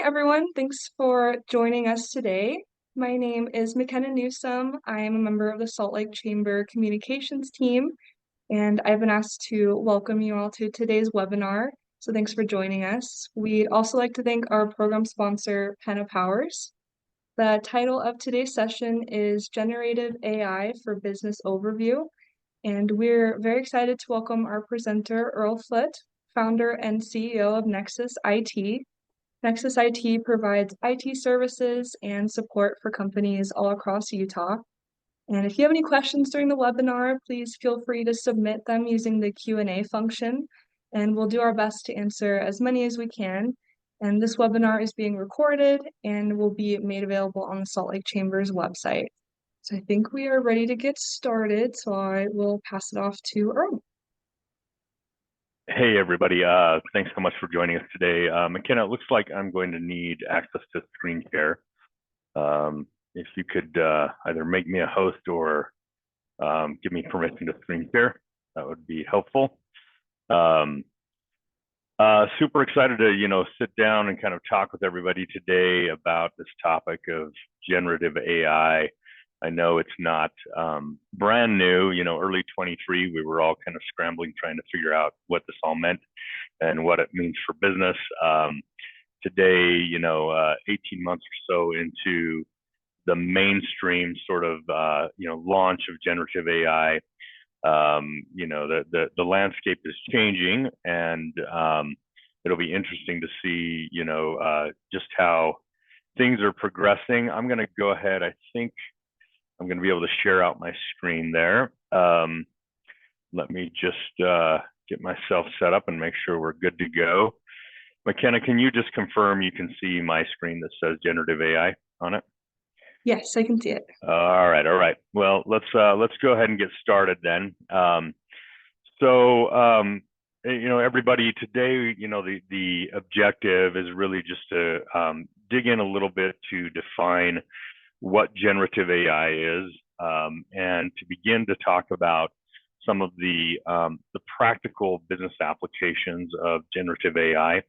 Everyone. Thanks for joining us today. My name is McKenna Newsome. I am a member of the Salt Lake Chamber Communications team, and I've been asked to welcome you all to today's webinar. So thanks for joining us. We'd also like to thank our program sponsor, Penna Powers. The title of today's session is Generative AI for Business Overview, and we're very excited to welcome our presenter, Earl Foote, founder and CEO of Nexus IT. Nexus IT provides IT services and support for companies all across Utah. And if you have any questions during the webinar, please feel free to submit them using the Q&A function, and we'll do our best to answer as many as we can. And this webinar is being recorded and will be made available on the Salt Lake Chamber's website. So I think we are ready to get started, so I will pass it off to Earl. Hey, everybody. Thanks so much for joining us today. McKenna, it looks like I'm going to need access to screen share. If you could either make me a host or give me permission to screen share, that would be helpful. Super excited to, sit down and kind of talk with everybody today about this topic of generative AI. I know it's not brand new, early 23, we were all kind of scrambling, trying to figure out what this all meant and what it means for business. Today, 18 months or so into the mainstream sort of, launch of generative AI, the landscape is changing, and it'll be interesting to see, just how things are progressing. I'm going to go ahead. I think I'm going to be able to share out my screen there. Let me just get myself set up and make sure we're good to go. McKenna, can you just confirm you can see my screen that says generative AI on it? Yes, I can see it. All right. Well, let's go ahead and get started then. Everybody, today, the objective is really just to dig in a little bit to define what generative AI is, and to begin to talk about some of the practical business applications of generative AI.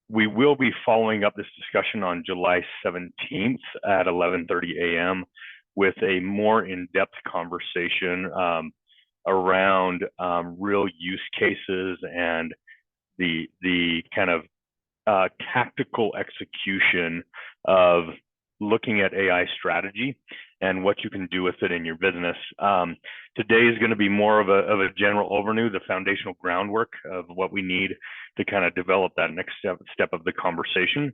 We will be following up this discussion on July 17th at 11:30 a.m. with a more in-depth conversation around real use cases and the kind of tactical execution of looking at AI strategy and what you can do with it in your business. Today is going to be more of a general overview, the foundational groundwork of what we need to kind of develop that next step of the conversation.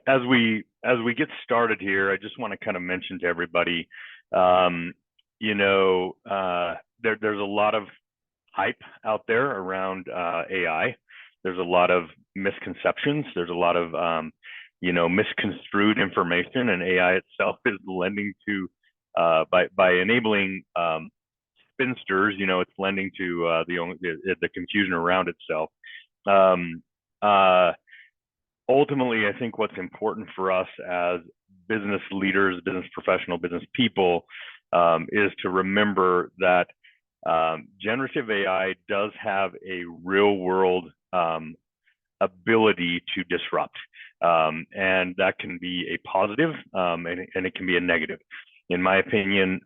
As we get started here, I just want to kind of mention to everybody, there's a lot of hype out there around AI. There's a lot of misconceptions. There's a lot of, misconstrued information, and AI itself is lending to, by enabling spinsters, it's lending to the confusion around itself. Ultimately, I think what's important for us as business leaders, business professionals, business people, is to remember that generative AI does have a real world ability to disrupt, and that can be a positive, and it can be a negative. In my opinion,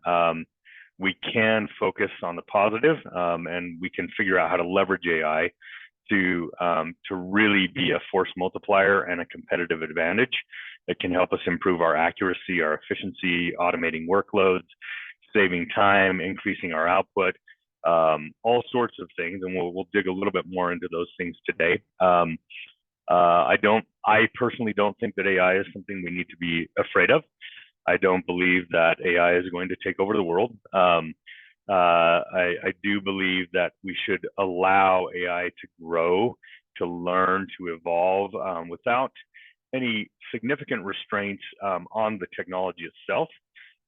we can focus on the positive, and we can figure out how to leverage AI to really be a force multiplier and a competitive advantage. It can help us improve our accuracy, our efficiency, automating workloads, saving time, increasing our output, all sorts of things, and we'll dig a little bit more into those things today. I personally don't think that AI is something we need to be afraid of. I don't believe that AI is going to take over the world. I do believe that we should allow AI to grow, to learn, to evolve, without any significant restraints on the technology itself.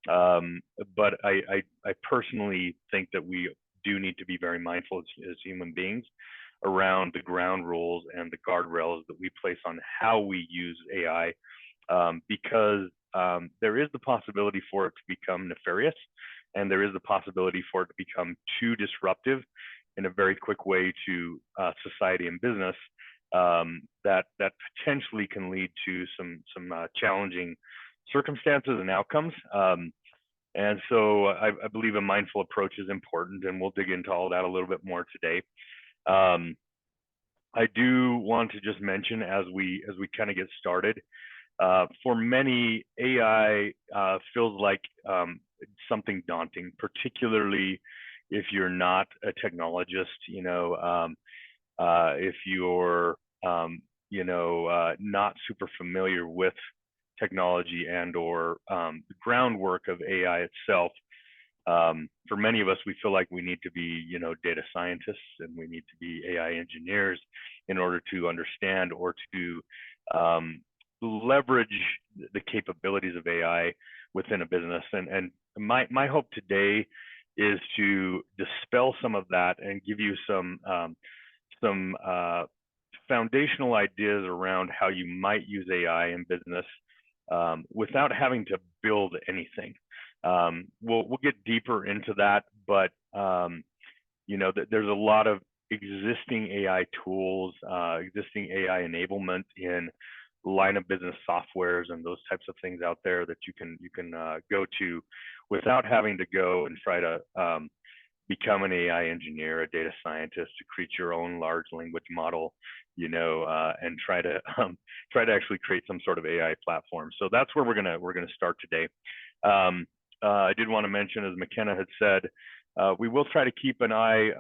But I personally think that we do need to be very mindful as human beings around the ground rules and the guardrails that we place on how we use AI, because there is the possibility for it to become nefarious, and there is the possibility for it to become too disruptive in a very quick way to society and business, that potentially can lead to some challenging circumstances and outcomes. And so I believe a mindful approach is important, and we'll dig into all that a little bit more today. I do want to just mention as we kind of get started, for many, AI feels like something daunting, particularly if you're not a technologist. If you're not super familiar with technology and/or the groundwork of AI itself. For many of us, we feel like we need to be, data scientists, and we need to be AI engineers in order to understand or to leverage the capabilities of AI within a business. And my hope today is to dispel some of that and give you some foundational ideas around how you might use AI in business without having to build anything. We'll get deeper into that, but there's a lot of existing AI tools, existing AI enablement in line of business softwares and those types of things out there that you can go to without having to go and try to become an AI engineer, a data scientist, to create your own large language model, and try to actually create some sort of AI platform. So that's where we're gonna start today. I did want to mention, as McKenna had said, we will try to keep an eye,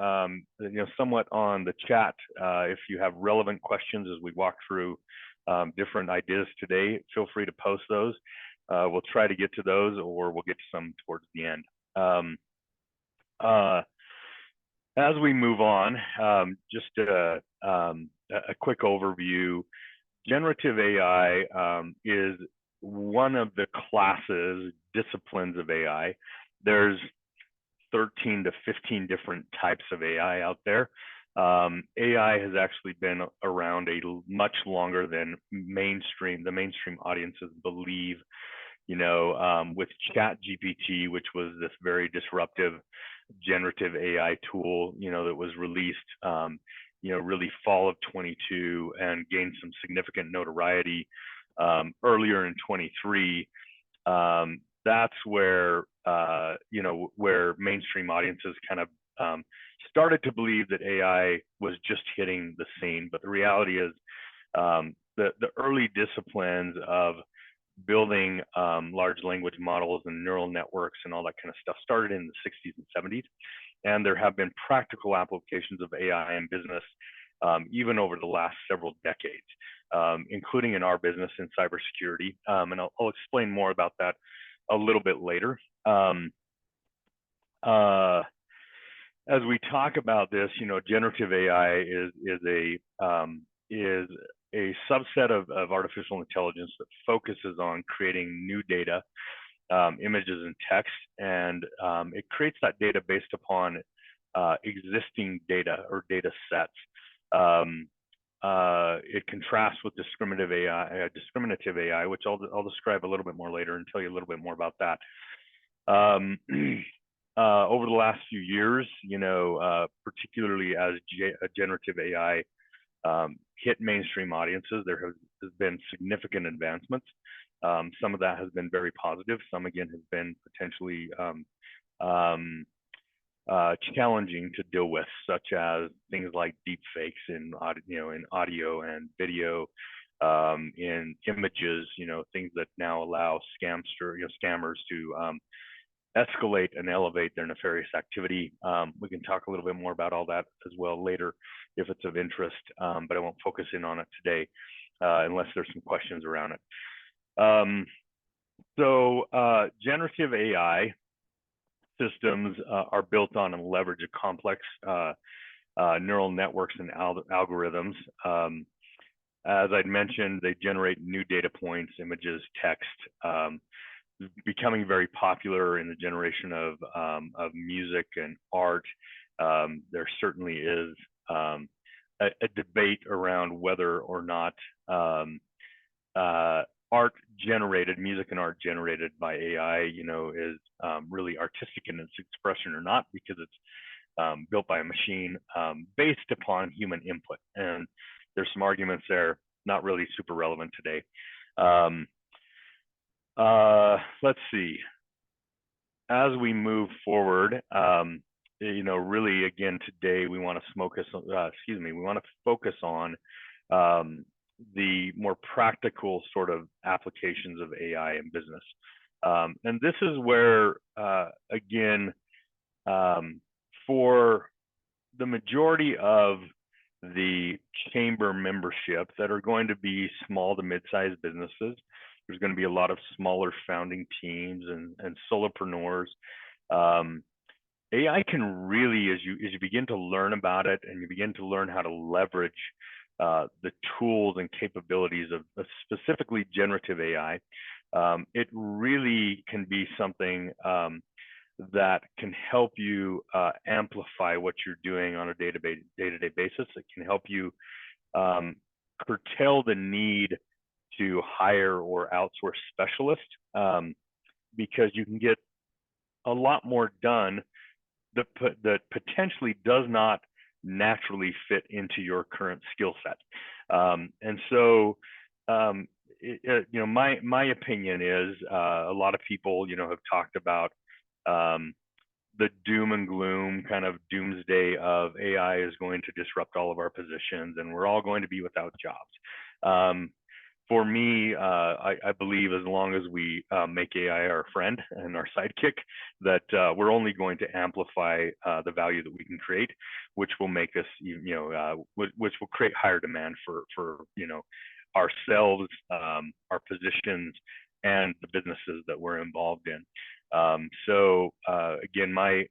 somewhat on the chat. If you have relevant questions as we walk through different ideas today, feel free to post those. We'll try to get to those, or we'll get to some towards the end. As we move on, just a quick overview. Generative AI is one of the disciplines of AI. There's 13 to 15 different types of AI out there. AI has actually been around much longer than the mainstream audiences believe. With ChatGPT, which was this very disruptive generative AI tool, that was released, really fall of 22 and gained some significant notoriety earlier in 23. That's where where mainstream audiences kind of started to believe that AI was just hitting the scene. But the reality is, the early disciplines of building large language models and neural networks and all that kind of stuff started in the 60s and 70s. And there have been practical applications of AI in business even over the last several decades, including in our business in cybersecurity. And I'll explain more about that a little bit later. As we talk about this, generative AI is a subset of artificial intelligence that focuses on creating new data, images and text, and it creates that data based upon existing data or data sets. It contrasts with discriminative AI, which I'll describe a little bit more later and tell you a little bit more about that. Over the last few years, particularly as generative AI hit mainstream audiences, there has been significant advancements. Some of that has been very positive. Some, again, has been potentially challenging to deal with, such as things like deep fakes in audio and video, in images, things that now allow scammers to escalate and elevate their nefarious activity. We can talk a little bit more about all that as well later if it's of interest, but I won't focus in on it today unless there's some questions around it. So generative AI systems are built on and leverage a complex neural networks and algorithms. As I'd mentioned, they generate new data points, images, text, becoming very popular in the generation of music and art. There certainly is a debate around whether or not music and art generated by AI, is really artistic in its expression or not, because it's built by a machine, based upon human input. And there's some arguments there, not really super relevant today. Let's see. As we move forward, really, again, today we want to focus on the more practical sort of applications of AI in business. And this is where, again, for the majority of the chamber membership that are going to be small to mid-sized businesses, there's going to be a lot of smaller founding teams and solopreneurs. AI can really, as you begin to learn about it and you begin to learn how to leverage the tools and capabilities of specifically generative AI, it really can be something that can help you amplify what you're doing on a day-to-day basis. It can help you curtail the need to hire or outsource specialists, because you can get a lot more done that potentially does not naturally fit into your current skill set. And so, my opinion is, a lot of people, have talked about the doom and gloom kind of doomsday of AI is going to disrupt all of our positions and we're all going to be without jobs. For me, I believe as long as we make AI our friend and our sidekick, that we're only going to amplify the value that we can create, which will make us, which will create higher demand for ourselves, our positions, and the businesses that we're involved in. So again, my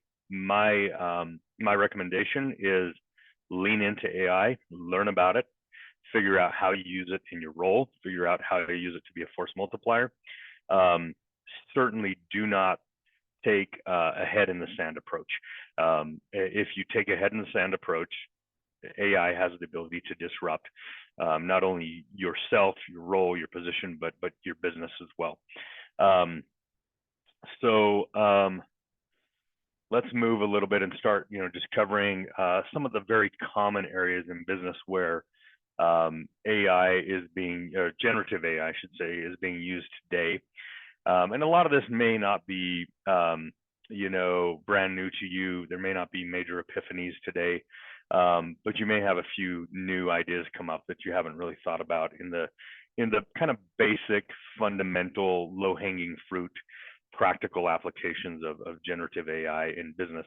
recommendation is lean into AI, learn about it, figure out how you use it in your role, figure out how to use it to be a force multiplier. Certainly do not take a head in the sand approach. If you take a head in the sand approach, AI has the ability to disrupt not only yourself, your role, your position, but your business as well. So let's move a little bit and start, just covering some of the very common areas in business where AI is being, or generative AI, I should say, is being used today. And a lot of this may not be, brand new to you. There may not be major epiphanies today, but you may have a few new ideas come up that you haven't really thought about in the kind of basic, fundamental, low-hanging fruit, practical applications of generative AI in business.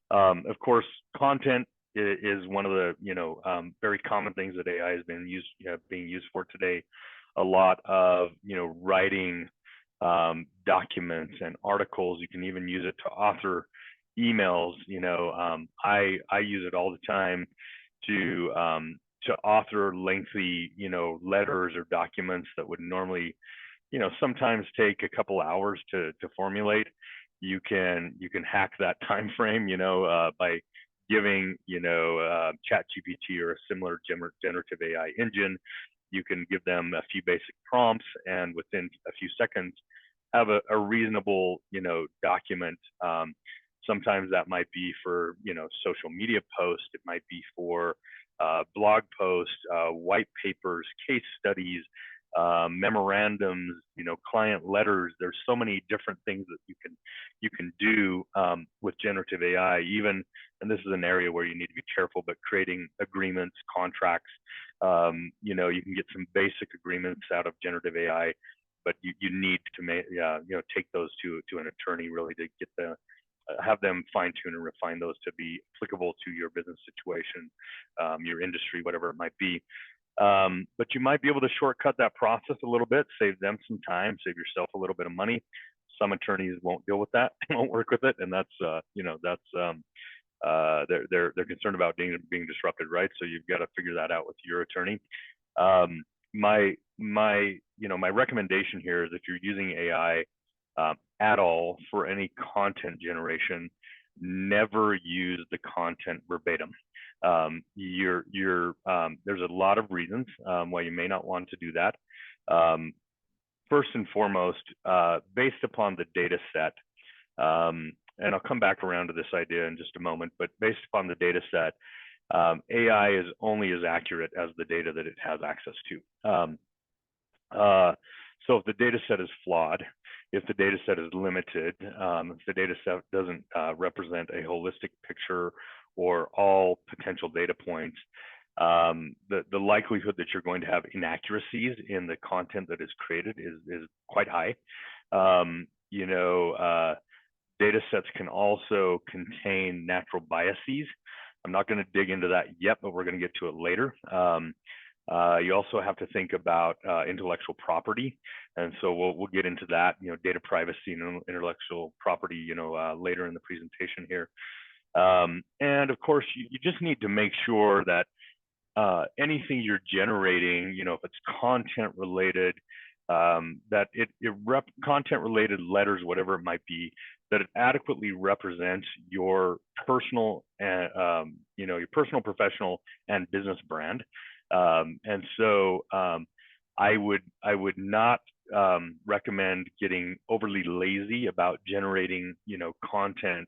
Of course, content is one of the very common things that AI has been being used for today. A lot of writing documents and articles. You can even use it to author emails. I use it all the time to author lengthy letters or documents that would normally sometimes take a couple hours to formulate. You can hack that time frame by giving ChatGPT or a similar generative AI engine. You can give them a few basic prompts, and within a few seconds have a reasonable document. Sometimes that might be for social media posts. It might be for blog posts, white papers, case studies, memorandums, client letters. There's so many different things that you can do with generative AI. Even, and this is an area where you need to be careful, but creating agreements, contracts. You can get some basic agreements out of generative AI, but you need to take those to an attorney really to get have them fine tune and refine those to be applicable to your business situation, your industry, whatever it might be. But you might be able to shortcut that process a little bit, save them some time, save yourself a little bit of money. Some attorneys won't deal with that, won't work with it, and that's they're concerned about being disrupted, right? So you've got to figure that out with your attorney. My recommendation here is if you're using AI at all for any content generation, never use the content verbatim. There's a lot of reasons why you may not want to do that. First and foremost, based upon the data set, and I'll come back around to this idea in just a moment, but based upon the data set, AI is only as accurate as the data that it has access to. So if the data set is flawed, if the data set is limited, if the data set doesn't represent a holistic picture or all potential data points, the likelihood that you're going to have inaccuracies in the content that is created is quite high. Data sets can also contain natural biases. I'm not going to dig into that yet, but we're going to get to it later. You also have to think about intellectual property, and so we'll get into that. Data privacy and intellectual property, later in the presentation here. And of course, you just need to make sure that anything you're generating, if it's content related, that content related letters, whatever it might be, that it adequately represents your personal and your personal, professional, and business brand. And so I would not recommend getting overly lazy about generating content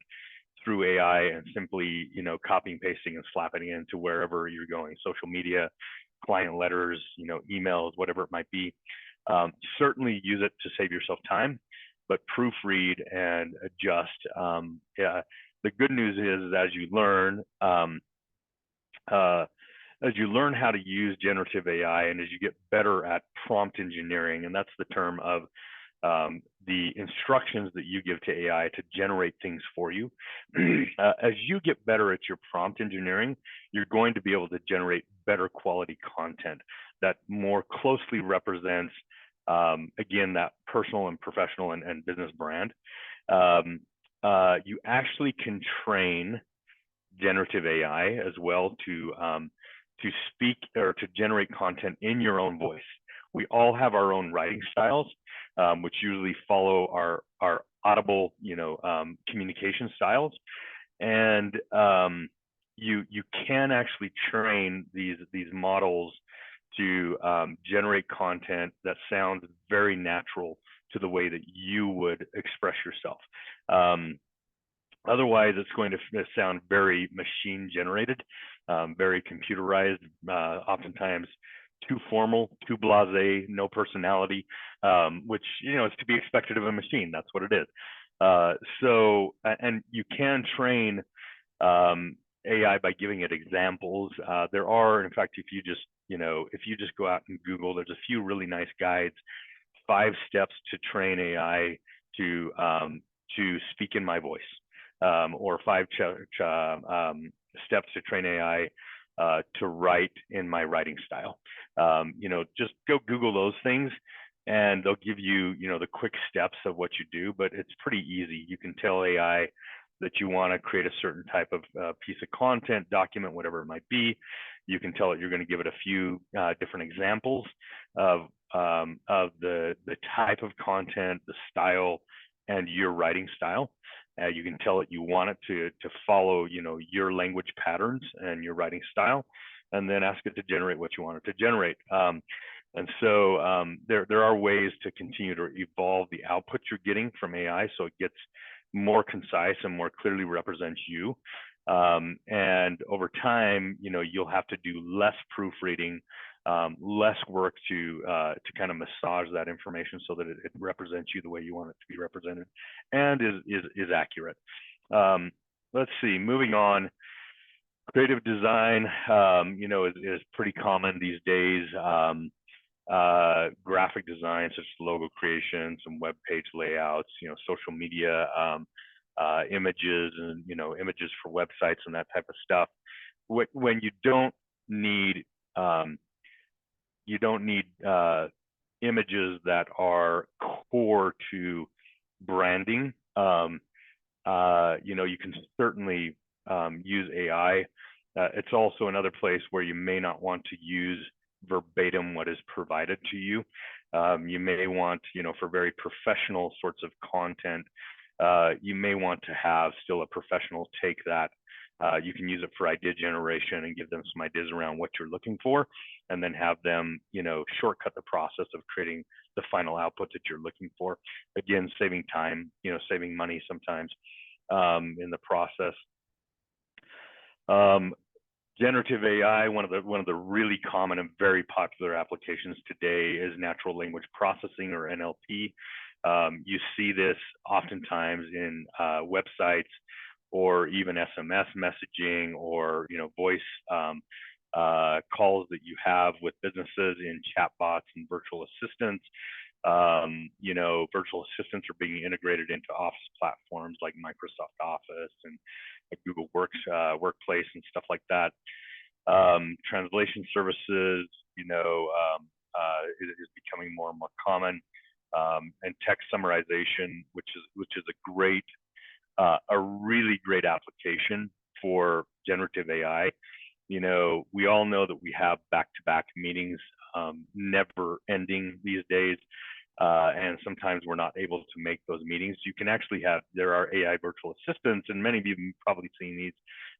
through AI and simply copying, pasting, and slapping it into wherever you're going, social media, client letters, emails, whatever it might be. Certainly use it to save yourself time, but proofread and adjust. The good news is as you learn how to use generative AI and as you get better at prompt engineering, and that's the term of the instructions that you give to AI to generate things for you. As you get better at your prompt engineering, you're going to be able to generate better quality content that more closely represents, again, that personal and professional and business brand. You actually can train generative AI as well to speak or to generate content in your own voice. We all have our own writing styles, which usually follow our audible, communication styles, and you can actually train these models to generate content that sounds very natural to the way that you would express yourself. Otherwise, it's going to sound very machine generated, very computerized, oftentimes too formal, too blasé, no personality, which is to be expected of a machine. That's what it is. And you can train AI by giving it examples. There are, in fact, if you just go out and Google, there's a few really nice guides, 5 steps to train AI to speak in my voice, or 5 steps to train AI to write in my writing style. Just go Google those things and they'll give you, the quick steps of what you do, but it's pretty easy. You can tell AI that you want to create a certain type of piece of content, document, whatever it might be. You can tell it you're going to give it a few different examples of the type of content, the style, and your writing style. You can tell it you want it to follow, your language patterns and your writing style, and then ask it to generate what you want it to generate. And so there are ways to continue to evolve the output you're getting from AI so it gets more concise and more clearly represents you. And over time, you'll have to do less proofreading, less work to kind of massage that information so that it represents you the way you want it to be represented and is accurate. Let's see, moving on. Creative design, is pretty common these days. Graphic design, such as logo creation, some web page layouts, social media, images, and images for websites and that type of stuff. When you don't need images that are core to branding, you can certainly use AI. It's also another place where you may not want to use verbatim what is provided to you. You may want, for very professional sorts of content, you may want to have still a professional take that. You can use it for idea generation and give them some ideas around what you're looking for, and then have them, shortcut the process of creating the final output that you're looking for. Again, saving time, saving money sometimes. in the process. Generative AI, one of the really common and very popular applications today is natural language processing, or NLP. You see this oftentimes in websites, or even SMS messaging, or voice calls that you have with businesses in chatbots and virtual assistants. Virtual assistants are being integrated into office platforms like Microsoft Office and Google Workplace and stuff like that. Translation services, is becoming more and more common, and text summarization, which is a really great application for generative AI. We all know that we have back-to-back meetings, never ending these days. And sometimes we're not able to make those meetings. There are AI virtual assistants, and many of you have probably seen these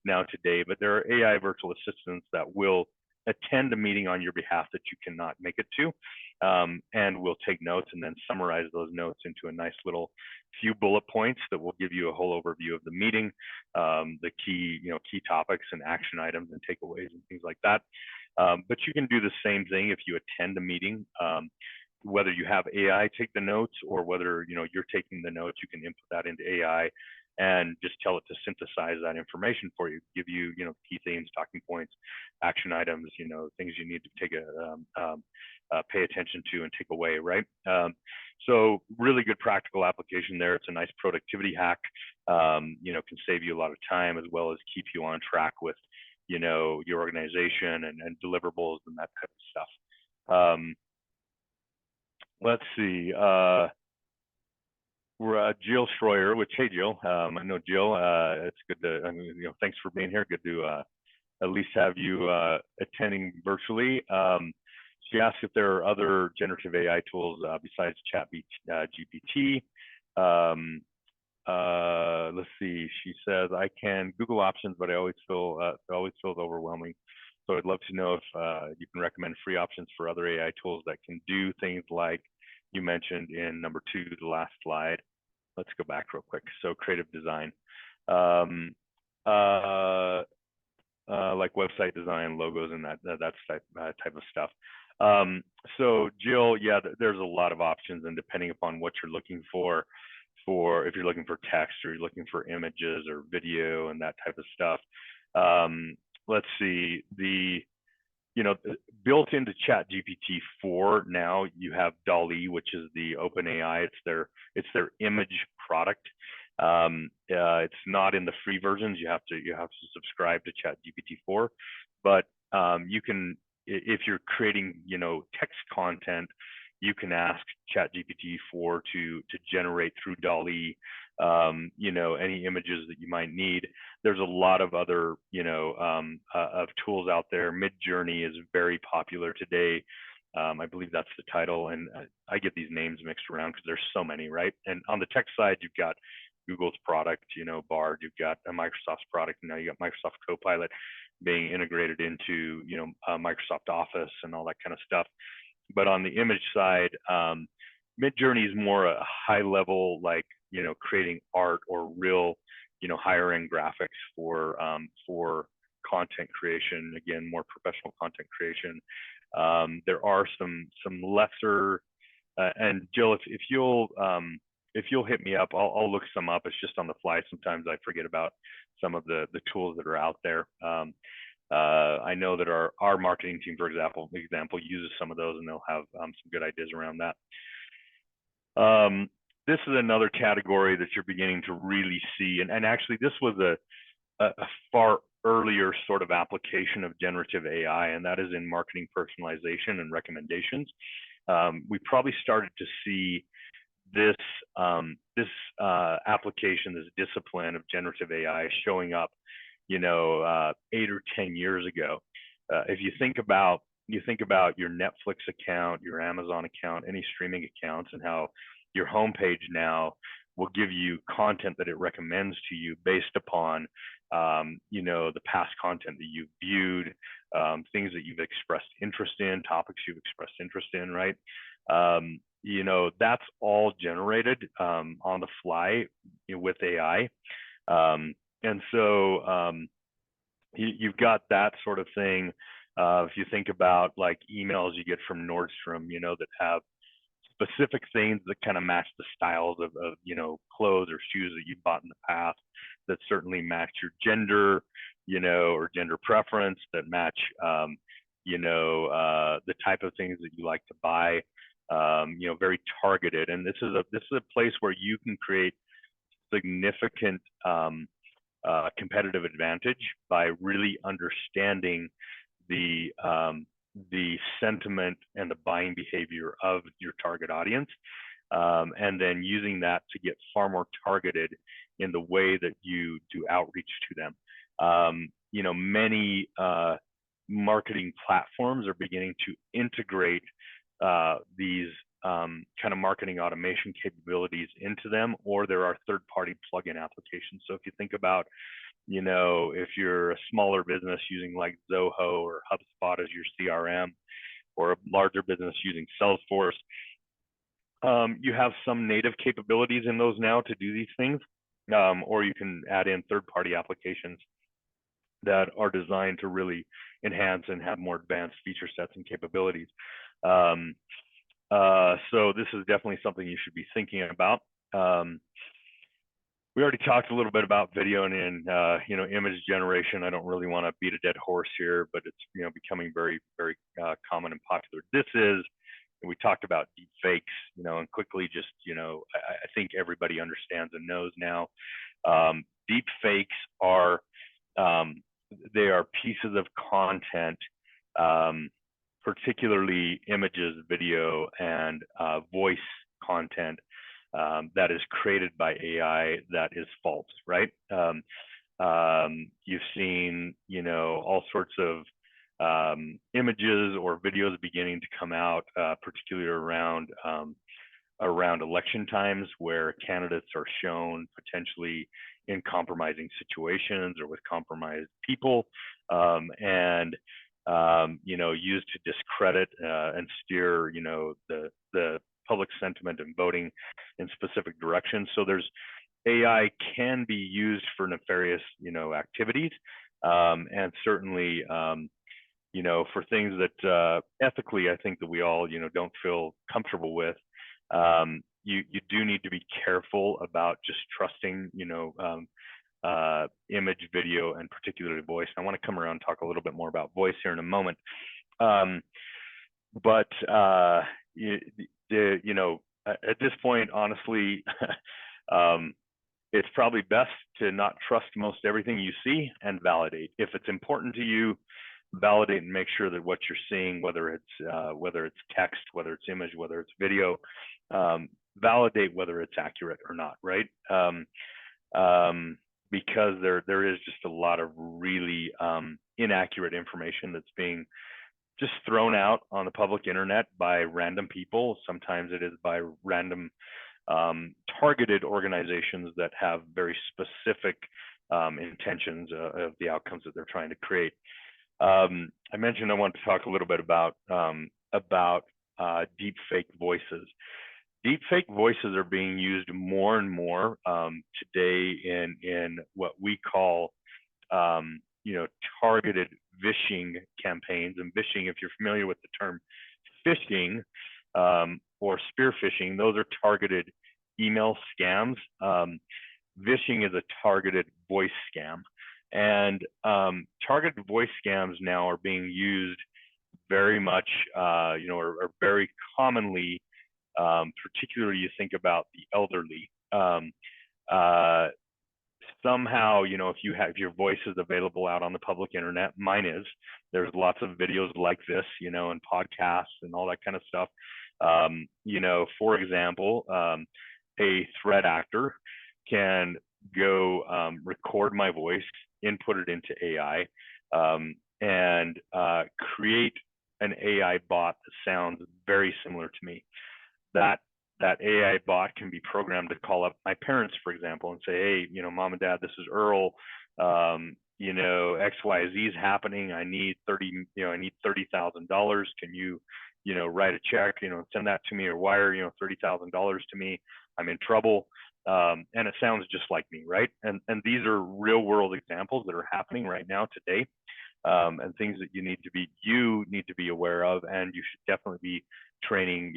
now today, but there are AI virtual assistants that will attend a meeting on your behalf that you cannot make it to, and will take notes and then summarize those notes into a nice little few bullet points that will give you a whole overview of the meeting, the key topics and action items and takeaways and things like that. But you can do the same thing if you attend a meeting. Whether you have AI take the notes, or whether you're taking the notes, you can input that into AI and just tell it to synthesize that information for you, give you key themes, talking points, action items, things you need to pay attention to and take away, right? So really good practical application there. It's a nice productivity hack. Can save you a lot of time, as well as keep you on track with your organization and deliverables and that type of stuff. Let's see. We're Jill Schroyer, which, hey Jill, I know Jill. It's good to, thanks for being here. Good to at least have you attending virtually. She asked if there are other generative AI tools besides ChatGPT. Let's see. She says, I can Google options, but it always feels overwhelming. So I'd love to know if you can recommend free options for other AI tools that can do things like you mentioned in number 2, the last slide. Let's go back real quick. So creative design, like website design, logos, and that type of stuff. So Jill, yeah, there's a lot of options, and depending upon what you're looking for if you're looking for text, or you're looking for images or video and that type of stuff. Let's see, built into ChatGPT 4 now, you have DALL-E, which is the OpenAI. It's their image product. It's not in the free versions. You have to subscribe to ChatGPT 4, but you can, if you're creating text content, you can ask ChatGPT 4 to generate through DALL-E any images that you might need. There's a lot of other of tools out there. Midjourney is very popular today. I believe that's the title, and I get these names mixed around because there's so many, right? And on the tech side, you've got Google's product, Bard. You've got Microsoft's product, and now you got Microsoft Copilot being integrated into Microsoft Office and all that kind of stuff. But on the image side, Midjourney is more a high level, like creating art or real higher end graphics for content creation. Again, more professional content creation. There are some lesser, and Jill, if you'll hit me up, I'll look some up. It's just on the fly. Sometimes I forget about some of the tools that are out there. I know that our marketing team, for example, uses some of those, and they'll have some good ideas around that. This is another category that you're beginning to really see, and actually this was a far earlier sort of application of generative AI, and that is in marketing personalization and recommendations. We probably started to see this application, this discipline of generative AI showing up 8 or 10 years ago. If you think about your Netflix account, your Amazon account, any streaming accounts, and how your homepage now will give you content that it recommends to you based upon the past content that you've viewed, things that you've expressed interest in, topics you've expressed interest in, right? That's all generated on the fly with AI. And so you've got that sort of thing. If you think about like emails you get from Nordstrom, that have specific things that kind of match the styles of clothes or shoes that you've bought in the past, that certainly match your gender, or gender preference, that match the type of things that you like to buy, very targeted. And this is a place where you can create significant competitive advantage by really understanding the sentiment and the buying behavior of your target audience, and then using that to get far more targeted in the way that you do outreach to them. Many marketing platforms are beginning to integrate these kind of marketing automation capabilities into them, or there are third-party plugin applications. So if you think about, if you're a smaller business using like Zoho or HubSpot as your CRM, or a larger business using Salesforce, you have some native capabilities in those now to do these things, or you can add in third-party applications that are designed to really enhance and have more advanced feature sets and capabilities. So this is definitely something you should be thinking about. We already talked a little bit about video and image generation. I don't really want to beat a dead horse here, but it's becoming very, very common and popular. We talked about deep fakes, and quickly just I think everybody understands and knows now. Deep fakes are they are pieces of content, particularly images, video, and voice content that is created by AI that is false, right? You've seen, all sorts of images or videos beginning to come out, particularly around election times, where candidates are shown potentially in compromising situations or with compromised people, and used to discredit and steer, the public sentiment and voting in specific directions. So AI can be used for nefarious, activities, and certainly, for things that ethically, I think that we all, don't feel comfortable with. You do need to be careful about just trusting, image, video, and particularly voice. And I want to come around and talk a little bit more about voice here in a moment. But at this point, honestly, it's probably best to not trust most everything you see, and validate. If it's important to you, validate and make sure that what you're seeing, whether it's text, whether it's image, whether it's video, validate whether it's accurate or not, right? Because there is just a lot of really inaccurate information that's being just thrown out on the public internet by random people. Sometimes it is by random targeted organizations that have very specific intentions of the outcomes that they're trying to create. I mentioned I want to talk a little bit about deep fake voices. Deep fake voices are being used more and more today in what we call targeted vishing campaigns. And vishing, if you're familiar with the term phishing or spear phishing, those are targeted email scams. Vishing is a targeted voice scam. And targeted voice scams now are being used very much, or very commonly, particularly you think about the elderly. Somehow, if your voice is available out on the public internet, mine is, there's lots of videos like this, and podcasts and all that kind of stuff. For example, a threat actor can go record my voice, input it into AI, and create an AI bot that sounds very similar to me. That AI bot can be programmed to call up my parents, for example, and say, hey, mom and dad, this is Earl. XYZ is happening. I need $30,000. Can you, write a check, send that to me, or wire, $30,000 to me. I'm in trouble. And it sounds just like me, right? And these are real world examples that are happening right now today, and things that you need to be aware of, and you should definitely be training,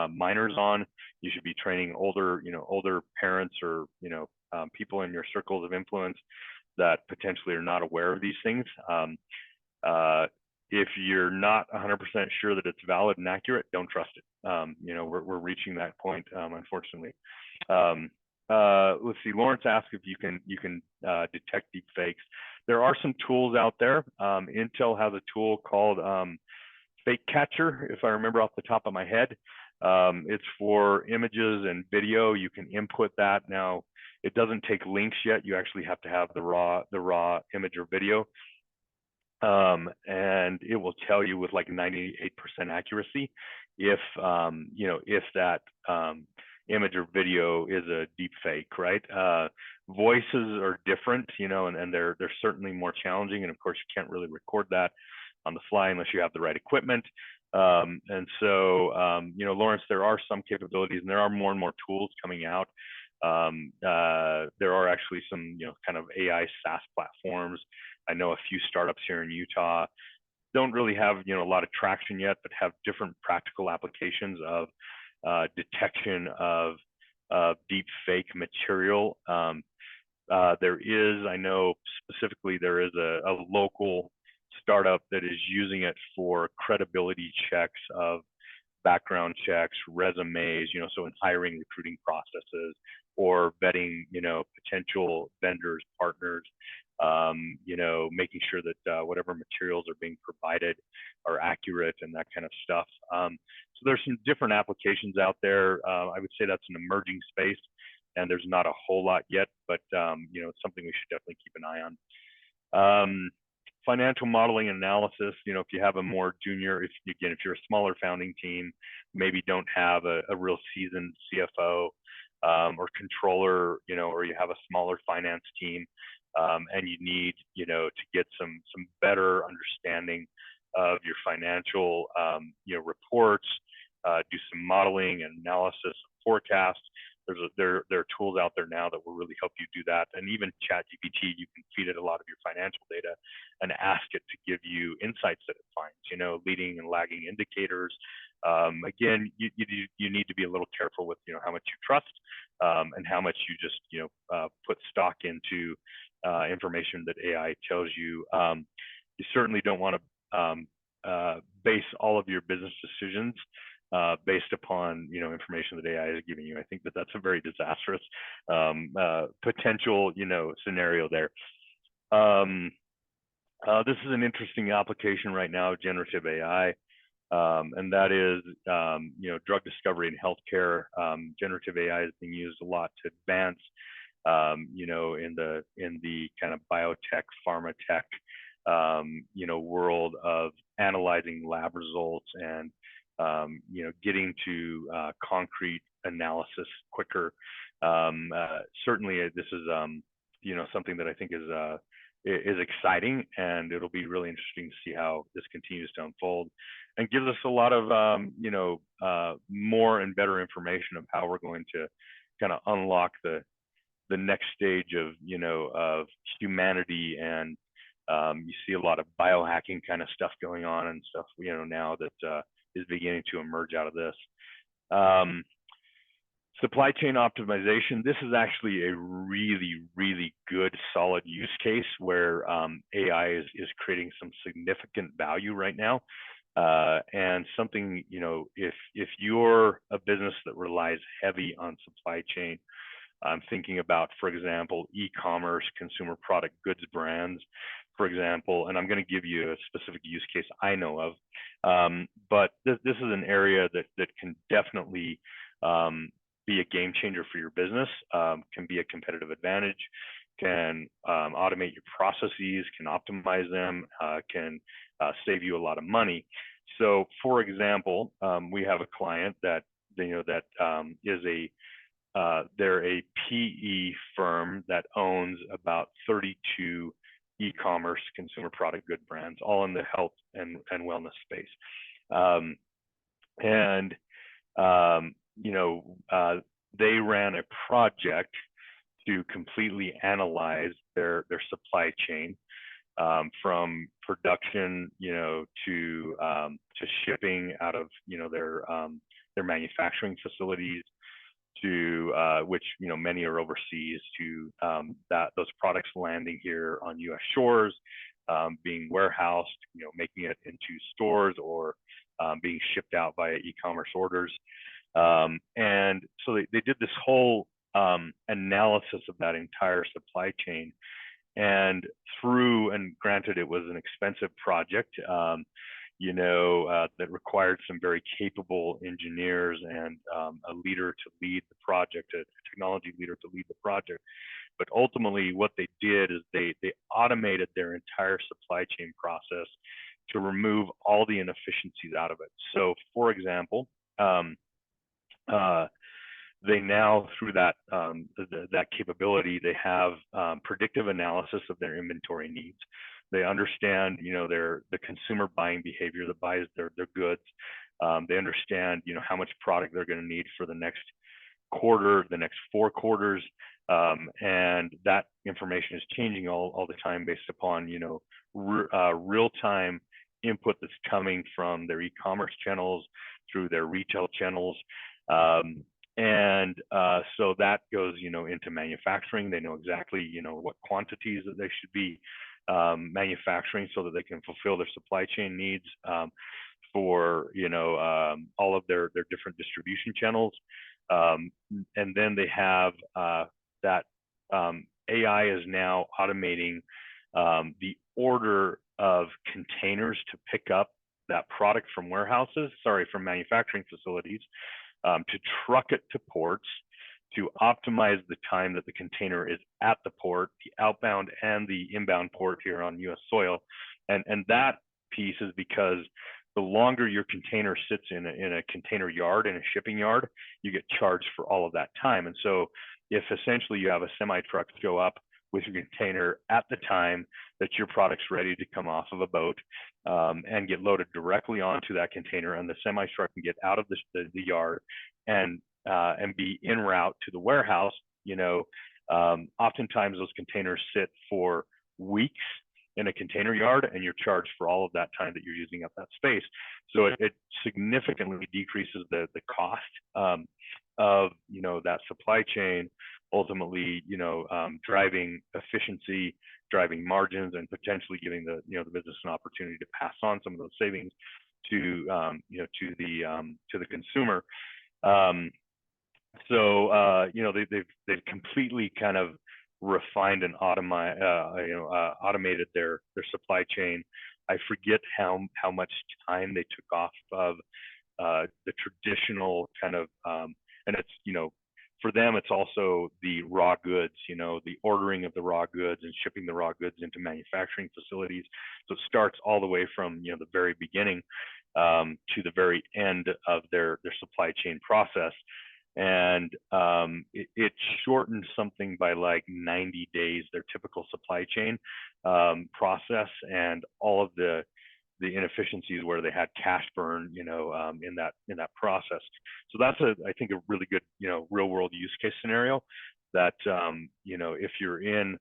minors on. You should be training older parents, or people in your circles of influence that potentially are not aware of these things. If you're not 100% sure that it's valid and accurate, don't trust it. We're reaching that point, unfortunately. Let's see. Lawrence asked if you can detect deep fakes. There are some tools out there. Intel has a tool called Fake Catcher, if I remember off the top of my head. It's for images and video. You can input that. Now, it doesn't take links yet. You actually have to have the raw image or video, and it will tell you with like 98% accuracy if if that image or video is a deep fake, right? Voices are different, and they're certainly more challenging, and of course you can't really record that on the fly unless you have the right equipment. And so, Lawrence, there are some capabilities, and there are more and more tools coming out. There are actually some, kind of AI SaaS platforms. I know a few startups here in Utah don't really have, a lot of traction yet, but have different practical applications of detection of deep fake material. There is, I know specifically, there is a local startup that is using it for credibility checks of background checks, resumes, so in hiring, recruiting processes, or vetting, potential vendors, partners, making sure that whatever materials are being provided are accurate and that kind of stuff. So there's some different applications out there. I would say that's an emerging space, and there's not a whole lot yet, but it's something we should definitely keep an eye on. Financial modeling and analysis, if you have a more junior, if you're a smaller founding team, maybe don't have a real seasoned CFO or controller, or you have a smaller finance team, and you need, to get some better understanding of your financial, reports, do some modeling and analysis, forecasts. There are tools out there now that will really help you do that. And even ChatGPT, you can feed it a lot of your financial data and ask it to give you insights that it finds, leading and lagging indicators. Again, you need to be a little careful with, how much you trust, and how much you just, put stock into information that AI tells you. You certainly don't want to base all of your business decisions based upon information that AI is giving you. I think that that's a very disastrous potential scenario there. This is an interesting application right now, generative AI, and that is drug discovery in healthcare. Generative AI is being used a lot to advance in the kind of biotech, pharma tech world of analyzing lab results and getting to concrete analysis quicker. Certainly, this is something that I think is exciting, and it'll be really interesting to see how this continues to unfold, and gives us a lot of more and better information of how we're going to kind of unlock the next stage of of humanity. And you see a lot of biohacking kind of stuff going on and stuff now that is beginning to emerge out of this. Supply chain optimization. This is actually a really, really good, solid use case where AI is creating some significant value right now. And something, if you're a business that relies heavy on supply chain, I'm thinking about, for example, e-commerce, consumer product goods brands, for example, and I'm going to give you a specific use case I know of. But this is an area that can definitely be a game changer for your business, can be a competitive advantage, can automate your processes, can optimize them, can save you a lot of money. So, for example, we have a client that is they're a PE firm that owns about 32 e-commerce, consumer product good brands, all in the health and wellness space. And they ran a project to completely analyze their supply chain, from production, to shipping out of their manufacturing facilities, to which many are overseas, to those products landing here on U.S. shores, being warehoused, making it into stores, or being shipped out via e-commerce orders. And so they did this whole analysis of that entire supply chain. And granted, it was an expensive project, that required some very capable engineers and a leader to lead the project, a technology leader to lead the project. But ultimately, what they did is they automated their entire supply chain process to remove all the inefficiencies out of it. So, for example, they now, through that capability, they have predictive analysis of their inventory needs. They understand, the consumer buying behavior that buys their goods. They understand, how much product they're going to need for the next quarter, the next 4 quarters, and that information is changing all the time based upon, real-time input that's coming from their e-commerce channels, through their retail channels. So that goes, into manufacturing. They know exactly, what quantities that they should be manufacturing so that they can fulfill their supply chain needs for, all of their different distribution channels. And then they have that AI is now automating the order of containers to pick up that product from from manufacturing facilities, to truck it to ports, to optimize the time that the container is at the port, the outbound and the inbound port here on U.S. soil. And that piece is because the longer your container sits in a container yard, in a shipping yard, you get charged for all of that time. And so if essentially you have a semi-truck show up with your container at the time that your product's ready to come off of a boat, and get loaded directly onto that container, and the semi-truck can get out of the yard and be en route to the warehouse, oftentimes those containers sit for weeks in a container yard, and you're charged for all of that time that you're using up that space. So it significantly decreases the cost of that supply chain, ultimately driving efficiency, driving margins, and potentially giving the business an opportunity to pass on some of those savings to the consumer. They've completely kind of refined and automated their supply chain. I forget how much time they took off of the traditional kind of, and it's for them, it's also the raw goods, the ordering of the raw goods and shipping the raw goods into manufacturing facilities. So it starts all the way from the very beginning to the very end of their supply chain process. And it shortened something by like 90 days, their typical supply chain process, and all of the inefficiencies where they had cash burn, in that process. So that's I think a really good, real world use case scenario that, if you're in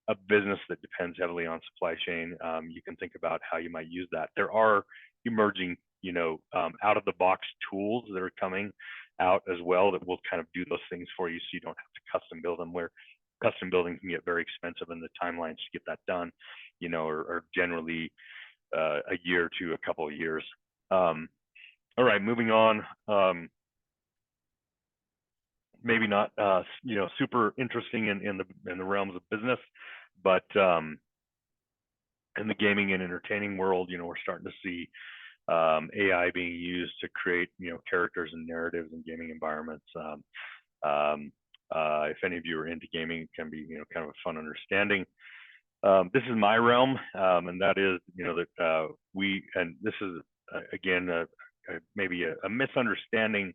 a business that depends heavily on supply chain, you can think about how you might use that. There are emerging, out of the box tools that are coming out as well that will kind of do those things for you, so you don't have to custom build them, where custom building can get very expensive, and the timelines to get that done, are generally a year to a couple of years. All right, moving on. Maybe not super interesting in the realms of business, but in the gaming and entertaining world, we're starting to see AI being used to create characters and narratives in gaming environments. If any of you are into gaming, it can be kind of a fun understanding. This is my realm, and that is that and this is again maybe a misunderstanding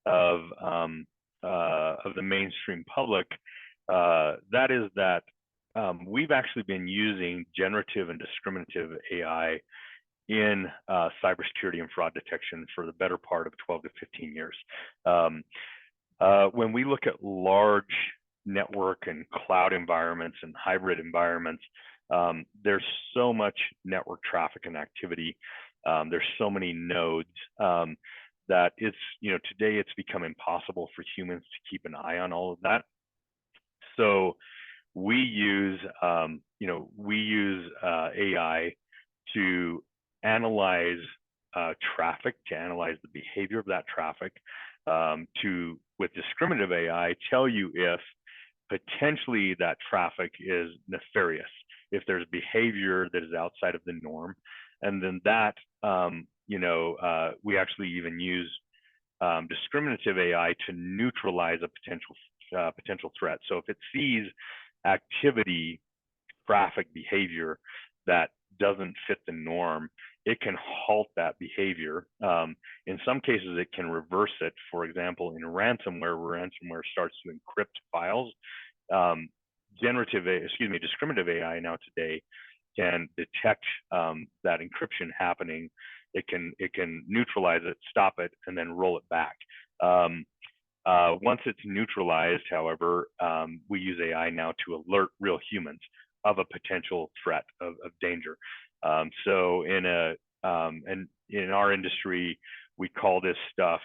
of the mainstream public. That is that we've actually been using generative and discriminative AI in cybersecurity and fraud detection for the better part of 12 to 15 years. When we look at large network and cloud environments and hybrid environments, there's so much network traffic and activity. There's so many nodes that it's, today it's become impossible for humans to keep an eye on all of that. So we use, AI to analyze traffic, to analyze the behavior of that traffic, to, with discriminative AI, tell you if potentially that traffic is nefarious, if there's behavior that is outside of the norm. And then that, we actually even use discriminative AI to neutralize a potential threat. So if it sees activity, traffic behavior that doesn't fit the norm, it can halt that behavior. In some cases, it can reverse it. For example, in ransomware, where ransomware starts to encrypt files, discriminative AI now today can detect that encryption happening. It can neutralize it, stop it, and then roll it back. Once it's neutralized, however, we use AI now to alert real humans of a potential threat of danger. So in our industry, we call this stuff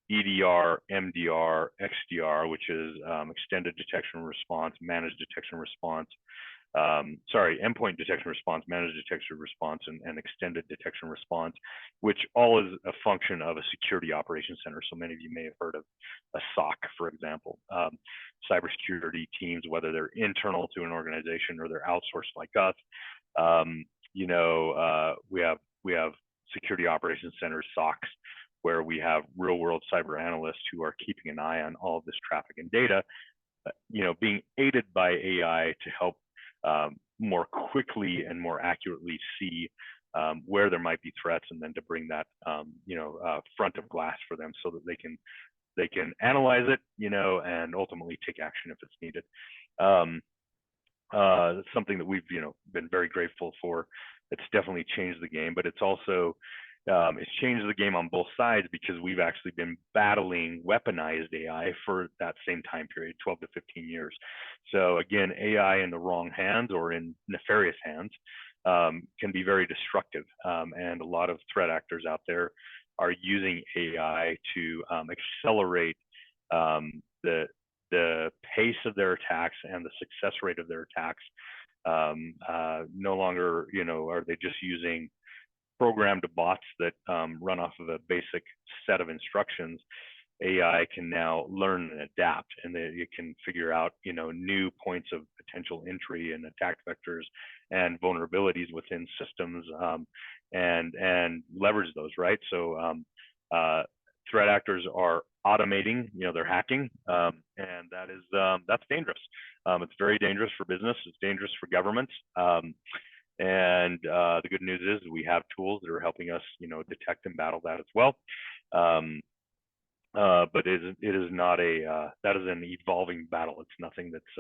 EDR, MDR, XDR, which is extended detection response, managed detection response. Endpoint detection response, managed detection response, and extended detection response, which all is a function of a security operations center. So many of you may have heard of a SOC, for example. Cybersecurity teams, whether they're internal to an organization or they're outsourced like us, we have security operations centers, SOCs, where we have real-world cyber analysts who are keeping an eye on all of this traffic and data, being aided by AI to help more quickly and more accurately see where there might be threats, and then to bring that front of glass for them so that they can analyze it, and ultimately take action if it's needed. It's something that we've been very grateful for. It's definitely changed the game, but it's also it's changed the game on both sides, because we've actually been battling weaponized AI for that same time period, 12 to 15 years. So again, AI in the wrong hands or in nefarious hands can be very destructive. And a lot of threat actors out there are using AI to accelerate the pace of their attacks and the success rate of their attacks. No longer, are they just using programmed bots that run off of a basic set of instructions. AI can now learn and adapt, and it can figure out, new points of potential entry and attack vectors and vulnerabilities within systems, and leverage those, right? So threat actors are automating, they're hacking, and that's dangerous. It's very dangerous for business. It's dangerous for governments. And the good news is we have tools that are helping us, detect and battle that as well. But it is not that is an evolving battle. It's nothing that's,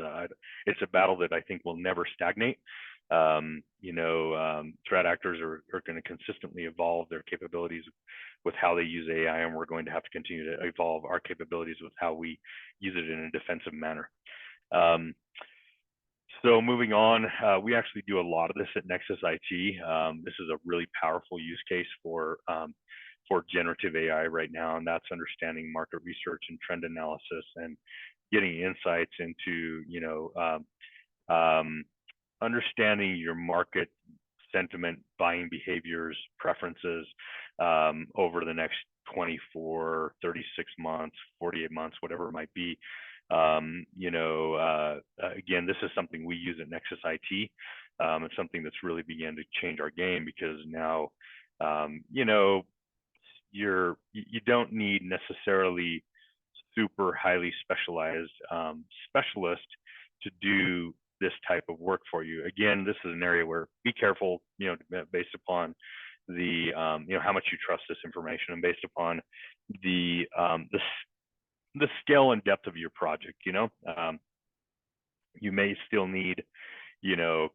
it's a battle that I think will never stagnate. Threat actors are going to consistently evolve their capabilities with how they use AI, and we're going to have to continue to evolve our capabilities with how we use it in a defensive manner. So moving on, we actually do a lot of this at Nexus IT. This is a really powerful use case for generative AI right now, and that's understanding market research and trend analysis and getting insights into, understanding your market sentiment, buying behaviors, preferences over the next 24, 36 months, 48 months, whatever it might be. Again, this is something we use at Nexus IT. It's something that's really began to change our game, because now, you don't need necessarily super highly specialized specialist to do this type of work for you. Again, this is an area where be careful, based upon the, how much you trust this information, and based upon the scale and depth of your project. You may still need,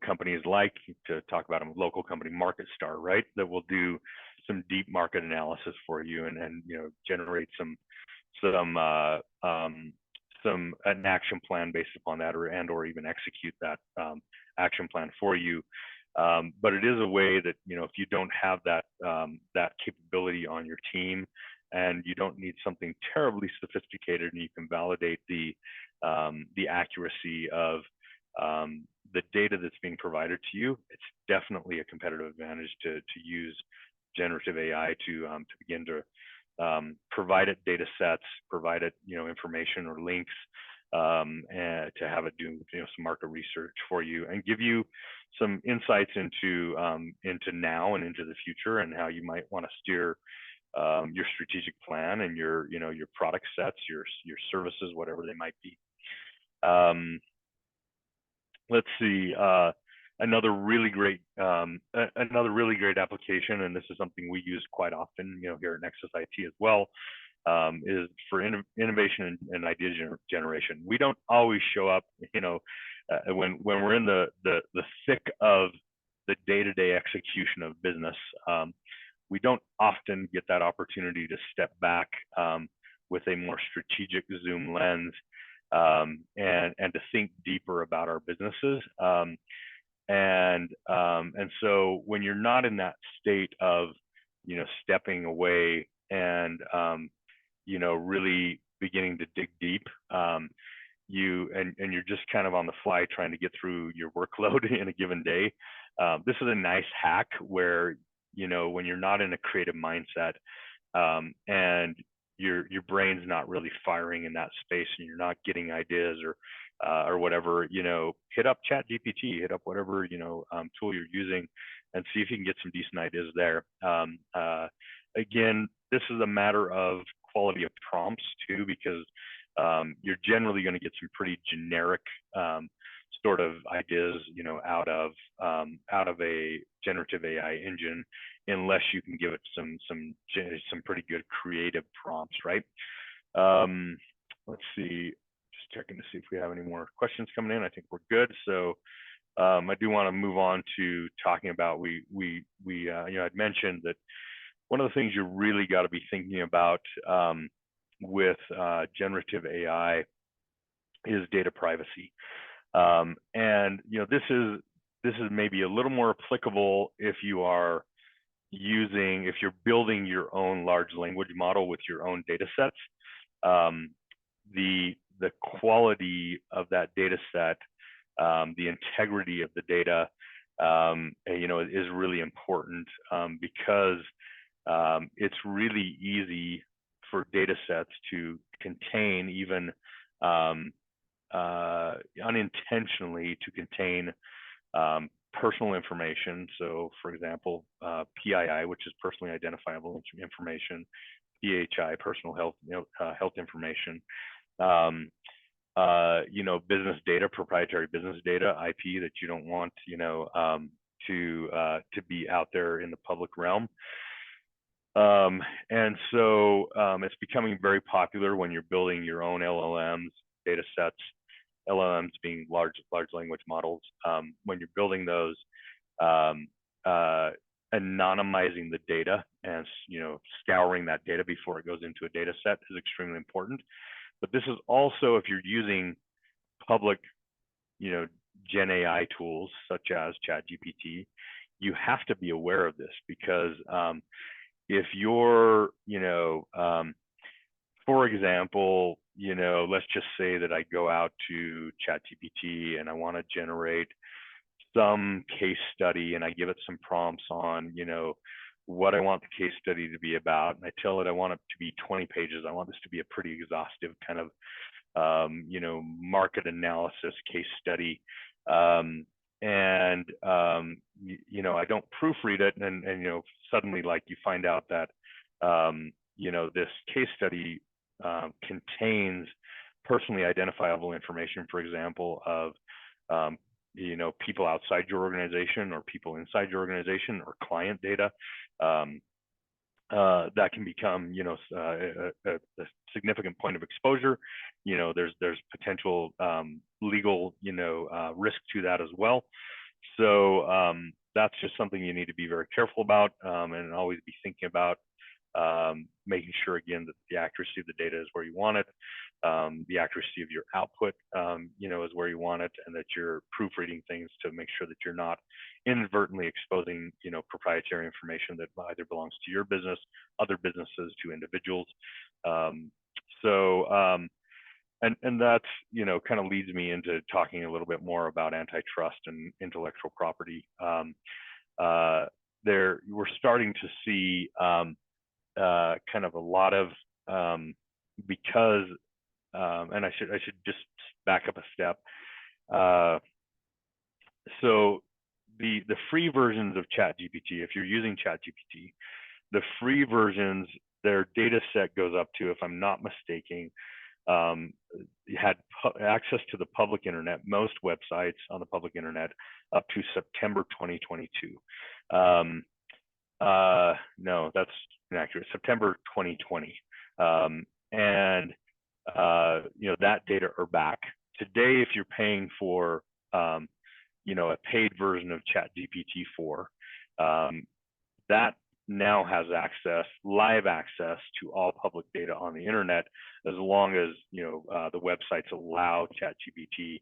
companies like, to talk about a local company, MarketStar, right? That will do some deep market analysis for you and generate some an action plan based upon that, or even execute that action plan for you. But it is a way that, if you don't have that capability on your team, and you don't need something terribly sophisticated, and you can validate the accuracy of the data that's being provided to you, it's definitely a competitive advantage to use generative AI to begin to provide it data sets, provide it information or links, and to have it do some market research for you and give you some insights into now and into the future, and how you might want to steer your strategic plan and your product sets, your services, whatever they might be. Let's see. Another really great application, and this is something we use quite often, here at Nexus IT as well, is for innovation and idea generation. We don't always show up, when we're in the thick of the day-to-day execution of business. We don't often get that opportunity to step back with a more strategic zoom lens, and to think deeper about our businesses. And so when you're not in that state of, stepping away and, really beginning to dig deep, you're just kind of on the fly trying to get through your workload in a given day. This is a nice hack where, when you're not in a creative mindset, and your brain's not really firing in that space, and you're not getting ideas or whatever, hit up ChatGPT, hit up whatever tool you're using, and see if you can get some decent ideas there. Again, this is a matter of quality of prompts too, because you're generally going to get some pretty generic sort of ideas, out of a generative AI engine, unless you can give it some pretty good creative prompts, right? Let's see, just checking to see if we have any more questions coming in. I think we're good. So I do want to move on to talking about, I'd mentioned that one of the things you really got to be thinking about with generative AI is data privacy. And this is maybe a little more applicable if you're building your own large language model with your own data sets. The quality of that data set, the integrity of the data, is really important, because it's really easy for data sets to contain, even unintentionally, to contain personal information. So, for example, PII, which is personally identifiable information, PHI, personal health information, business data, proprietary business data, IP, that you don't want, to be out there in the public realm. And so it's becoming very popular when you're building your own LLMs, data sets, LLMs being large language models. When you're building those, anonymizing the data and scouring that data before it goes into a data set is extremely important. But this is also, if you're using public, Gen AI tools such as ChatGPT, you have to be aware of this, because if you're, for example, let's just say that I go out to ChatGPT and I want to generate some case study, and I give it some prompts on, what I want the case study to be about. And I tell it I want it to be 20 pages. I want this to be a pretty exhaustive kind of, market analysis case study. I don't proofread it, and suddenly, like, you find out that this case study contains personally identifiable information, for example, of people outside your organization or people inside your organization, or client data. that can become, a significant point of exposure. There's potential legal, risk to that as well. So that's just something you need to be very careful about, and always be thinking about, making sure again that the accuracy of the data is where you want it, the accuracy of your output, is where you want it, and that you're proofreading things to make sure that you're not inadvertently exposing, proprietary information that either belongs to your business, other businesses, to individuals. So and that's, kind of leads me into talking a little bit more about antitrust and intellectual property. We're starting to see kind of a lot of, because and I should just back up a step. So the free versions of ChatGPT, if you're using ChatGPT, the free versions, their data set goes up to, if I'm not mistaken, had access to the public internet, most websites on the public internet, up to September 2022. No, that's inaccurate. September 2020. And that data are back. Today, if you're paying for, a paid version of ChatGPT 4, that now has live access to all public data on the internet, as long as, the websites allow ChatGPT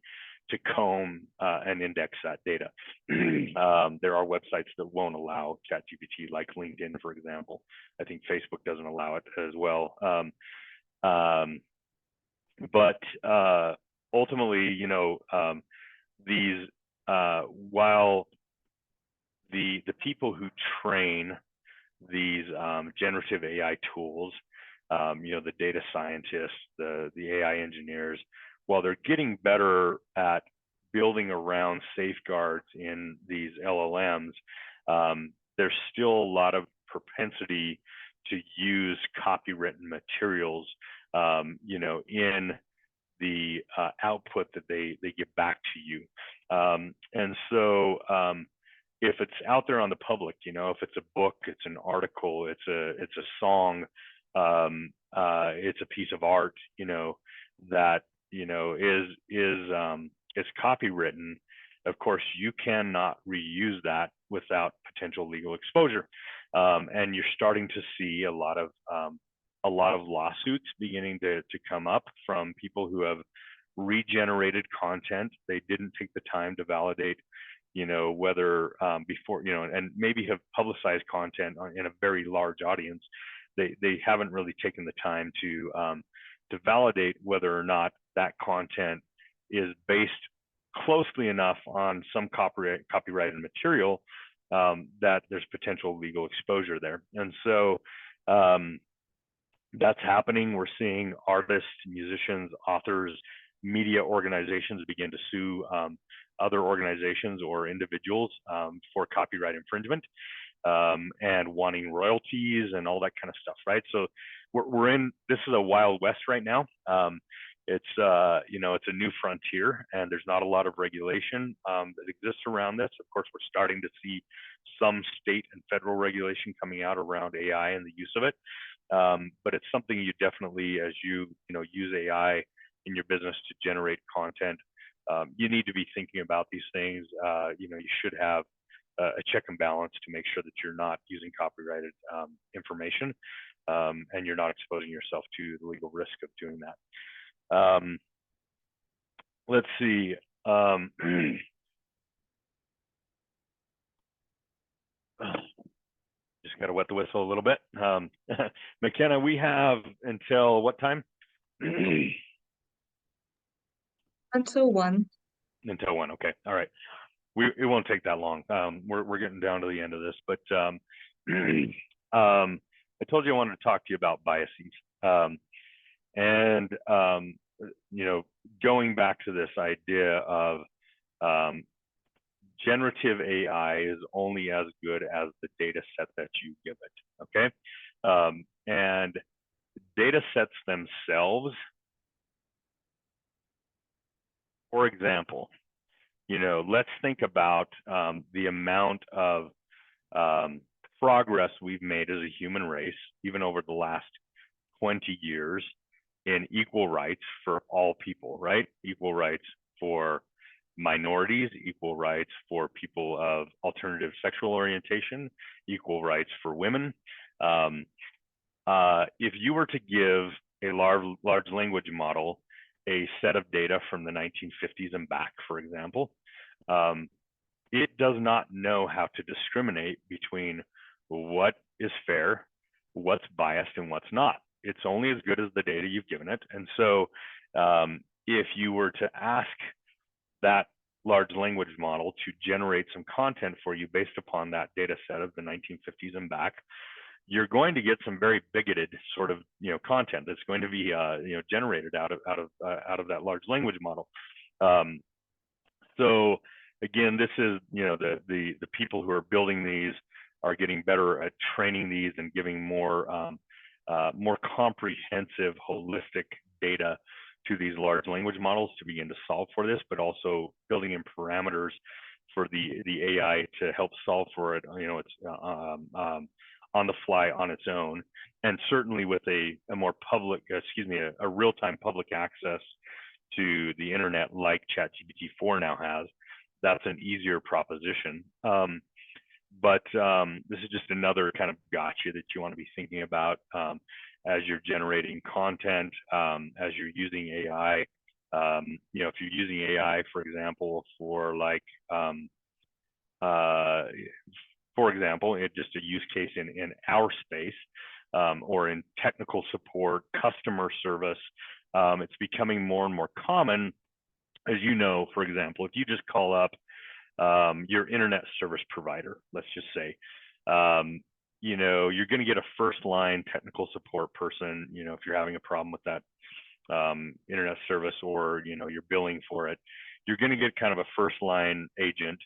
to comb and index that data. There are websites that won't allow ChatGPT, like LinkedIn, for example. I think Facebook doesn't allow it as well. But ultimately, these while the people who train these generative AI tools, the data scientists, the AI engineers, while they're getting better at building around safeguards in these LLMs, there's still a lot of propensity to use copywritten materials, in the output that they give back to you. And so if it's out there on the public, if it's a book, it's an article, it's a song, it's a piece of art, that is copywritten, of course you cannot reuse that without potential legal exposure. And you're starting to see a lot of lawsuits beginning to come up from people who have regenerated content. They didn't take the time to validate, whether before, and maybe have publicized content in a very large audience. They haven't really taken the time to validate whether or not that content is based closely enough on some copyrighted material, that there's potential legal exposure there. And so that's happening. We're seeing artists, musicians, authors, media organizations begin to sue other organizations or individuals for copyright infringement, and wanting royalties and all that kind of stuff, right? So we're in, this is a wild west right now. It's it's a new frontier, and there's not a lot of regulation that exists around this. Of course, we're starting to see some state and federal regulation coming out around AI and the use of it. But it's something you definitely, as you use AI in your business to generate content, you need to be thinking about these things. You should have a check and balance to make sure that you're not using copyrighted information, and you're not exposing yourself to the legal risk of doing that. Let's see. Just got to wet the whistle a little bit. McKenna, we have until what time? Until 1. Until 1. Okay. All right. It won't take that long. We're getting down to the end of this, but I told you I wanted to talk to you about biases, and going back to this idea of generative AI is only as good as the data set that you give it. Okay, and data sets themselves, for example, let's think about the amount of progress we've made as a human race, even over the last 20 years, in equal rights for all people, right? Equal rights for minorities, equal rights for people of alternative sexual orientation, equal rights for women. If you were to give a large language model a set of data from the 1950s and back, for example, it does not know how to discriminate between what is fair, what's biased, and what's not. It's only as good as the data you've given it. And so if you were to ask that large language model to generate some content for you based upon that data set of the 1950s and back, you're going to get some very bigoted sort of content that's going to be generated out of that large language model. So again, this is the people who are building these are getting better at training these and giving more comprehensive, holistic data to these large language models to begin to solve for this, but also building in parameters for the AI to help solve for it. It's on the fly on its own, and certainly with a more public, a real-time public access to the internet like ChatGPT 4 now has, that's an easier proposition. But this is just another kind of gotcha that you want to be thinking about as you're generating content, as you're using AI. If you're using AI, for example, for example, just a use case in our space, or in technical support, customer service, it's becoming more and more common. As you know, for example, if you just call up your internet service provider, let's just say, you're going to get a first line technical support person, if you're having a problem with that internet service, or you're billing for it, you're going to get kind of a first line agent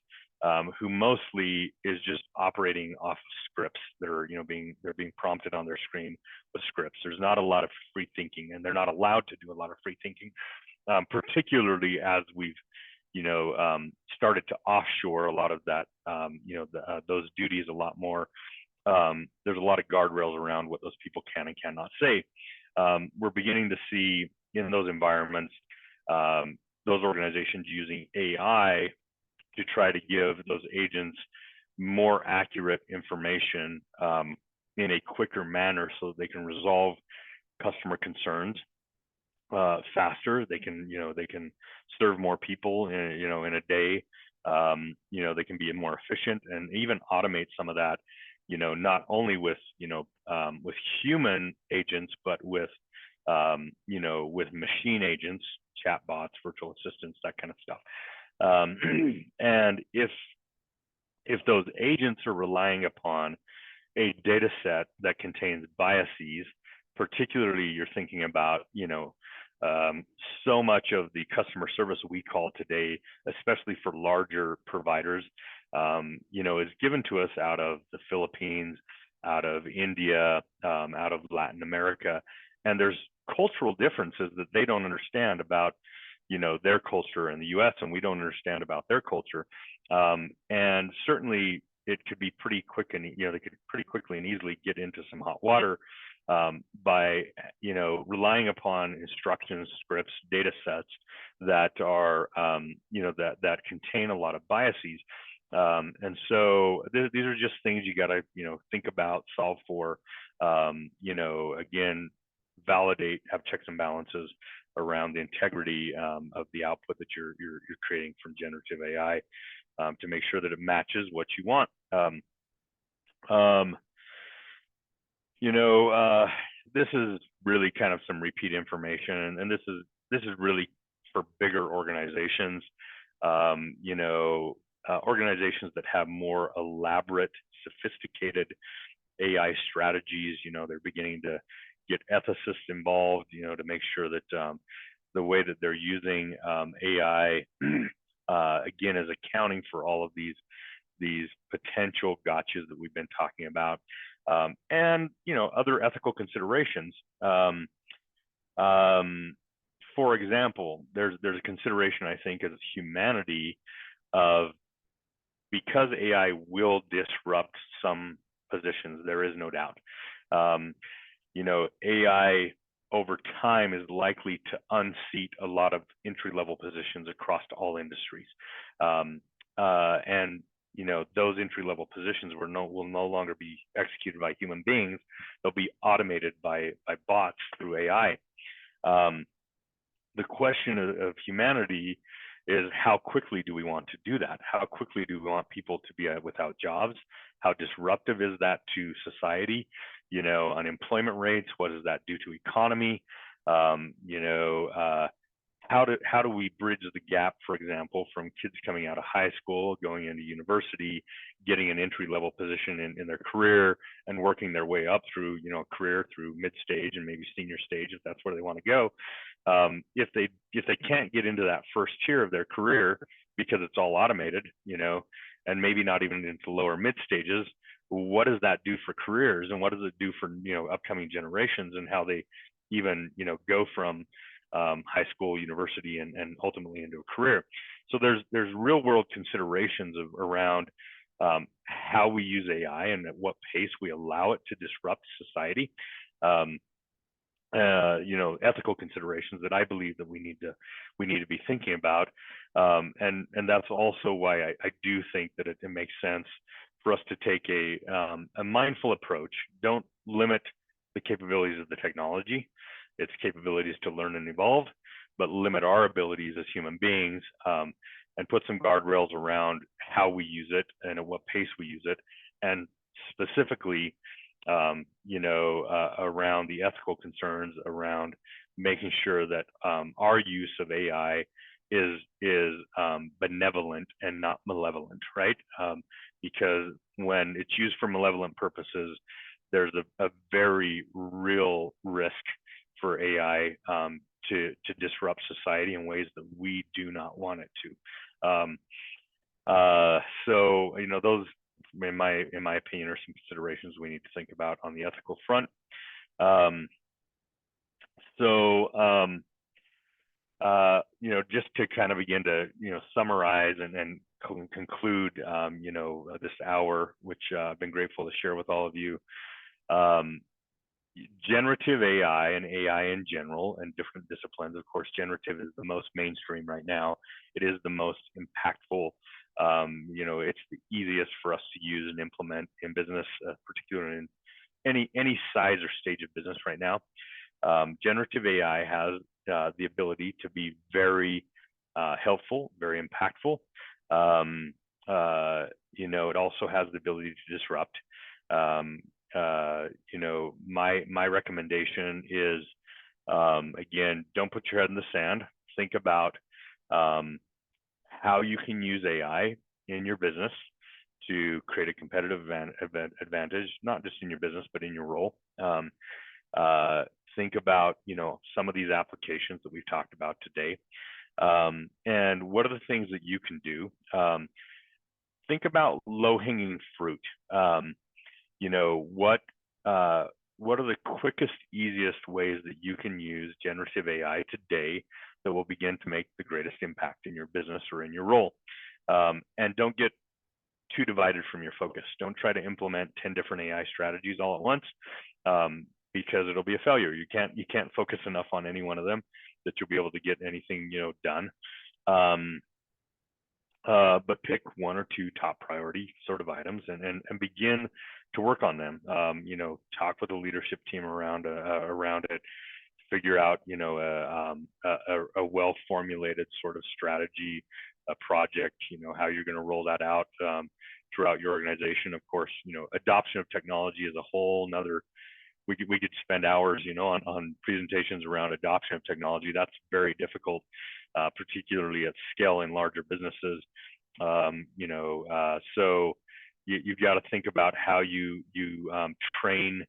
who mostly is just operating off scripts that are they're being prompted on their screen with scripts. There's not a lot of free thinking, and they're not allowed to do a lot of free thinking, particularly as we've started to offshore a lot of that, those duties a lot more. There's a lot of guardrails around what those people can and cannot say. We're beginning to see in those environments, those organizations using AI to try to give those agents more accurate information in a quicker manner, so that they can resolve customer concerns faster. They can serve more people in a day. They can be more efficient and even automate some of that, not only with human agents, but with machine agents, chatbots, virtual assistants, that kind of stuff. And if those agents are relying upon a data set that contains biases, particularly you're thinking about, so much of the customer service we call today, especially for larger providers, is given to us out of the Philippines, out of India, out of Latin America. And there's cultural differences that they don't understand about, their culture in the US, and we don't understand about their culture. And certainly it could be pretty quick, and they could pretty quickly and easily get into some hot water by relying upon instructions, scripts, data sets that are that contain a lot of biases. And so these are just things you got to think about, solve for, again, validate, have checks and balances around the integrity of the output that you're creating from generative AI, to make sure that it matches what you want. This is really kind of some repeat information, and this is really for bigger organizations, organizations that have more elaborate, sophisticated AI strategies. They're beginning to get ethicists involved, to make sure that the way that they're using AI, again, is accounting for all of these potential gotchas that we've been talking about, and other ethical considerations. For example, there's a consideration, I think, as humanity, of, because AI will disrupt some positions. There is no doubt. AI over time is likely to unseat a lot of entry-level positions across all industries. And those entry-level positions will no longer be executed by human beings. They'll be automated by bots through AI. The question of humanity is, how quickly do we want to do that? How quickly do we want people to be without jobs? How disruptive is that to society? Unemployment rates, what does that do to economy? How do we bridge the gap, for example, from kids coming out of high school, going into university, getting an entry-level position in their career, and working their way up through, a career through mid-stage and maybe senior stage if that's where they want to go. If they can't get into that first tier of their career because it's all automated, and maybe not even into lower mid stages, what does that do for careers, and what does it do for upcoming generations, and how they even go from high school, university, and ultimately into a career? So there's real world considerations around how we use AI and at what pace we allow it to disrupt society. Ethical considerations that I believe that we need to be thinking about, and that's also why I do think that it makes sense for us to take a mindful approach. Don't limit the capabilities of the technology, its capabilities to learn and evolve, but limit our abilities as human beings, and put some guardrails around how we use it and at what pace we use it, and specifically around the ethical concerns around making sure that our use of AI is benevolent and not malevolent, right? Because when it's used for malevolent purposes, there's a very real risk for AI to disrupt society in ways that we do not want it to. So those, in my opinion, are some considerations we need to think about on the ethical front. Just to kind of begin to summarize and conclude this hour, which I've been grateful to share with all of you. Generative AI and AI in general and different disciplines, of course, generative is the most mainstream right now. It is the most impactful. It's the easiest for us to use and implement in business, particularly in any size or stage of business right now. Generative AI has the ability to be very helpful, very impactful. It also has the ability to disrupt. My recommendation is, again, don't put your head in the sand. Think about how you can use AI in your business to create a competitive advantage, not just in your business, but in your role. Think about, some of these applications that we've talked about today, and what are the things that you can do. Think about low-hanging fruit. What are the quickest, easiest ways that you can use generative AI today that will begin to make the greatest impact in your business or in your role? And don't get too divided from your focus. Don't try to implement 10 different AI strategies all at once, because it'll be a failure. You can't focus enough on any one of them that you'll be able to get anything done. But pick one or two top priority sort of items and begin to work on them. Talk with the leadership team around it. Figure out a well-formulated sort of strategy, a project. How you're going to roll that out throughout your organization. Of course, adoption of technology is a whole nother. We could spend hours, on presentations around adoption of technology. That's very difficult, particularly at scale in larger businesses. So you've got to think about how you train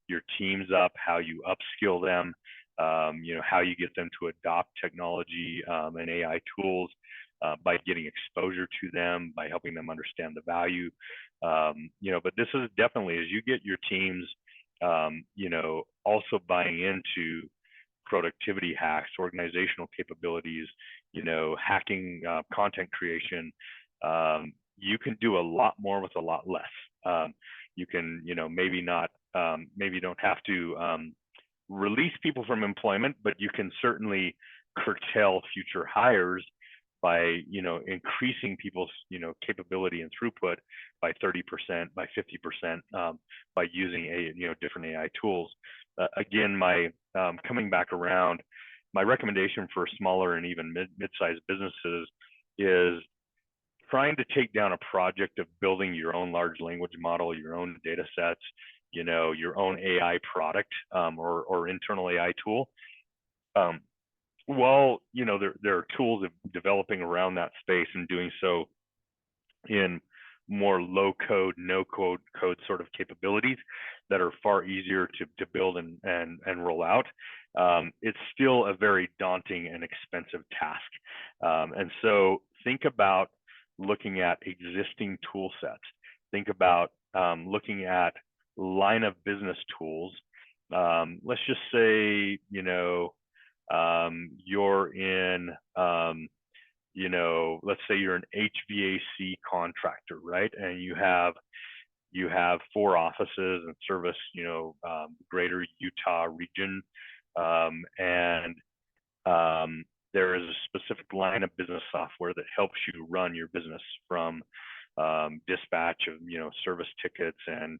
your teams up, how you upskill them, how you get them to adopt technology and AI tools by getting exposure to them, by helping them understand the value. But this is definitely, as you get your teams, also buying into productivity hacks, organizational capabilities, hacking content creation, you can do a lot more with a lot less. You can, maybe not, maybe you don't have to release people from employment, but you can certainly curtail future hires by, increasing people's, capability and throughput by 30%, by 50%, by using different AI tools. Again, my coming back around, my recommendation for smaller and even mid-sized businesses is trying to take down a project of building your own large language model, your own data sets, your own AI product, or internal AI tool. While there are tools of developing around that space and doing so in more low code, no code sort of capabilities that are far easier to build and roll out, it's still a very daunting and expensive task. And so think about looking at existing tool sets. Think about looking at line of business tools. Let's just say, you're in, let's say you're an HVAC contractor, right? And you have 4 offices and service, greater Utah region. And there is a specific line of business software that helps you run your business, from dispatch of, service tickets and,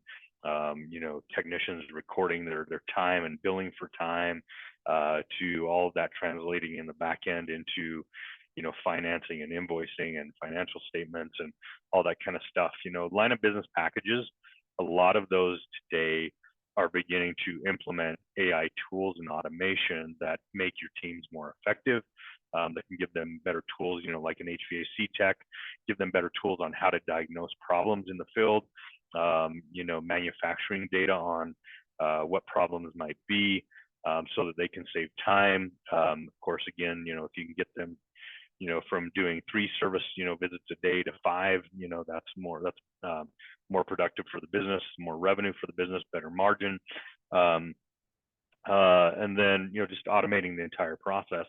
technicians recording their time and billing for time, to all of that translating in the back end into, financing and invoicing and financial statements and all that kind of stuff. Line of business packages, a lot of those today are beginning to implement AI tools and automation that make your teams more effective, that can give them better tools, like an HVAC tech, give them better tools on how to diagnose problems in the field, manufacturing data on what problems might be, so that they can save time. Of course, again, if you can get them, from doing 3 service, visits a day to 5, that's more productive for the business, more revenue for the business, better margin. And then, just automating the entire process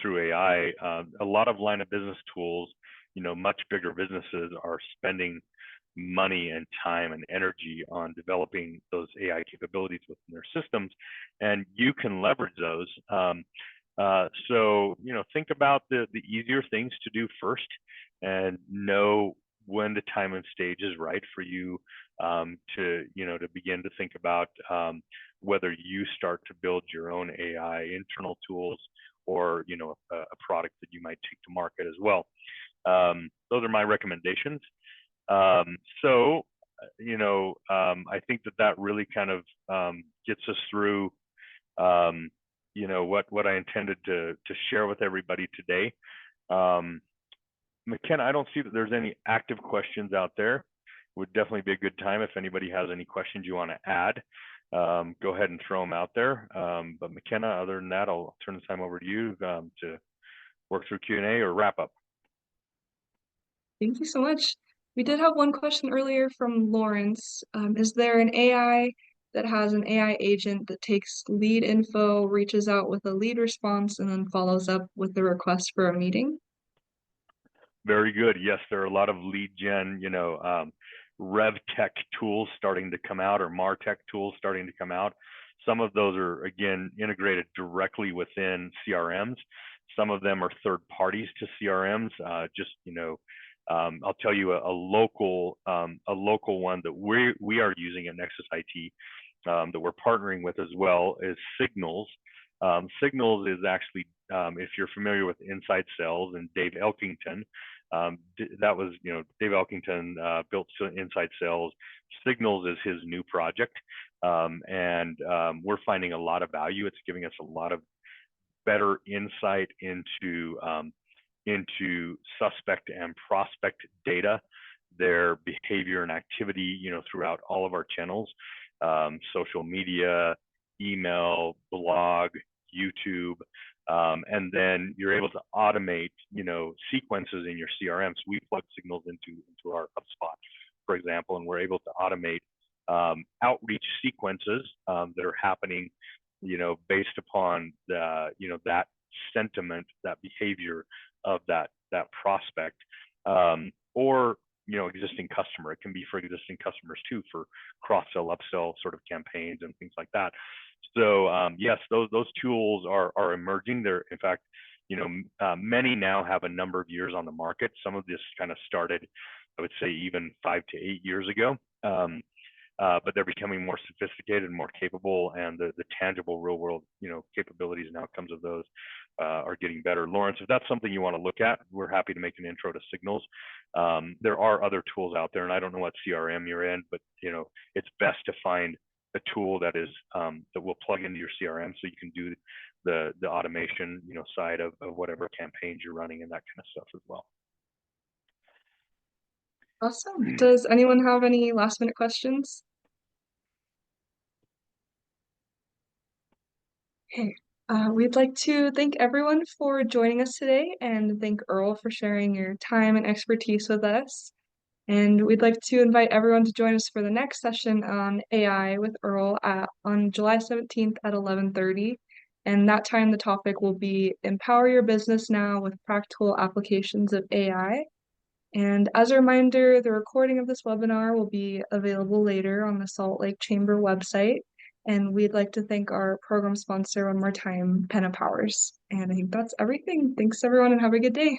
through AI. A lot of line of business tools, much bigger businesses are spending money and time and energy on developing those AI capabilities within their systems, and you can leverage those. So, think about the easier things to do first, and know when the time and stage is right for you to begin to think about whether you start to build your own AI internal tools, or a product that you might take to market as well. Those are my recommendations. So, I think that really kind of gets us through what I intended to share with everybody today. McKenna, I don't see that there's any active questions out there. Would definitely be a good time if anybody has any questions you want to add. Go ahead and throw them out there. But McKenna, other than that, I'll turn the time over to you to work through Q&A or wrap up. Thank you so much. We did have one question earlier from Lawrence. Is there an AI that has an AI agent that takes lead info, reaches out with a lead response, and then follows up with the request for a meeting? Very good. Yes, there are a lot of lead gen, rev tech tools starting to come out, or martech tools starting to come out. Some of those are, again, integrated directly within CRMs. Some of them are third parties to CRMs. I'll tell you a local one that we are using at Nexus IT, that we're partnering with as well, is Signals. Signals is actually, if you're familiar with Inside Sales and Dave Elkington, Dave Elkington built Inside Sales. Signals is his new project, and we're finding a lot of value. It's giving us a lot of better insight into suspect and prospect data, their behavior and activity, throughout all of our channels, social media, email, blog, YouTube, and then you're able to automate, sequences in your CRM. So we plug Signals into our HubSpot, for example, and we're able to automate outreach sequences that are happening, based upon that sentiment, that behavior of that prospect, or existing customer. It can be for existing customers too, for cross-sell, upsell sort of campaigns and things like that. So yes, those tools are emerging. They're, in fact, many now have a number of years on the market. Some of this kind of started, I would say, even 5 to 8 years ago. But they're becoming more sophisticated and more capable, and the tangible real world capabilities and outcomes of those are getting better. Lawrence, if that's something you want to look at, we're happy to make an intro to Signals. There are other tools out there, and I don't know what CRM you're in, but it's best to find a tool that is that will plug into your CRM, so you can do the automation side of whatever campaigns you're running and that kind of stuff as well. Awesome. Does anyone have any last minute questions? Okay. We'd like to thank everyone for joining us today and thank Earl for sharing your time and expertise with us. And we'd like to invite everyone to join us for the next session on AI with Earl on July 17th at 11:30. And that time the topic will be Empower Your Business Now with Practical Applications of AI. And as a reminder, the recording of this webinar will be available later on the Salt Lake Chamber website. And we'd like to thank our program sponsor one more time, Penna Powers. And I think that's everything. Thanks everyone and have a good day.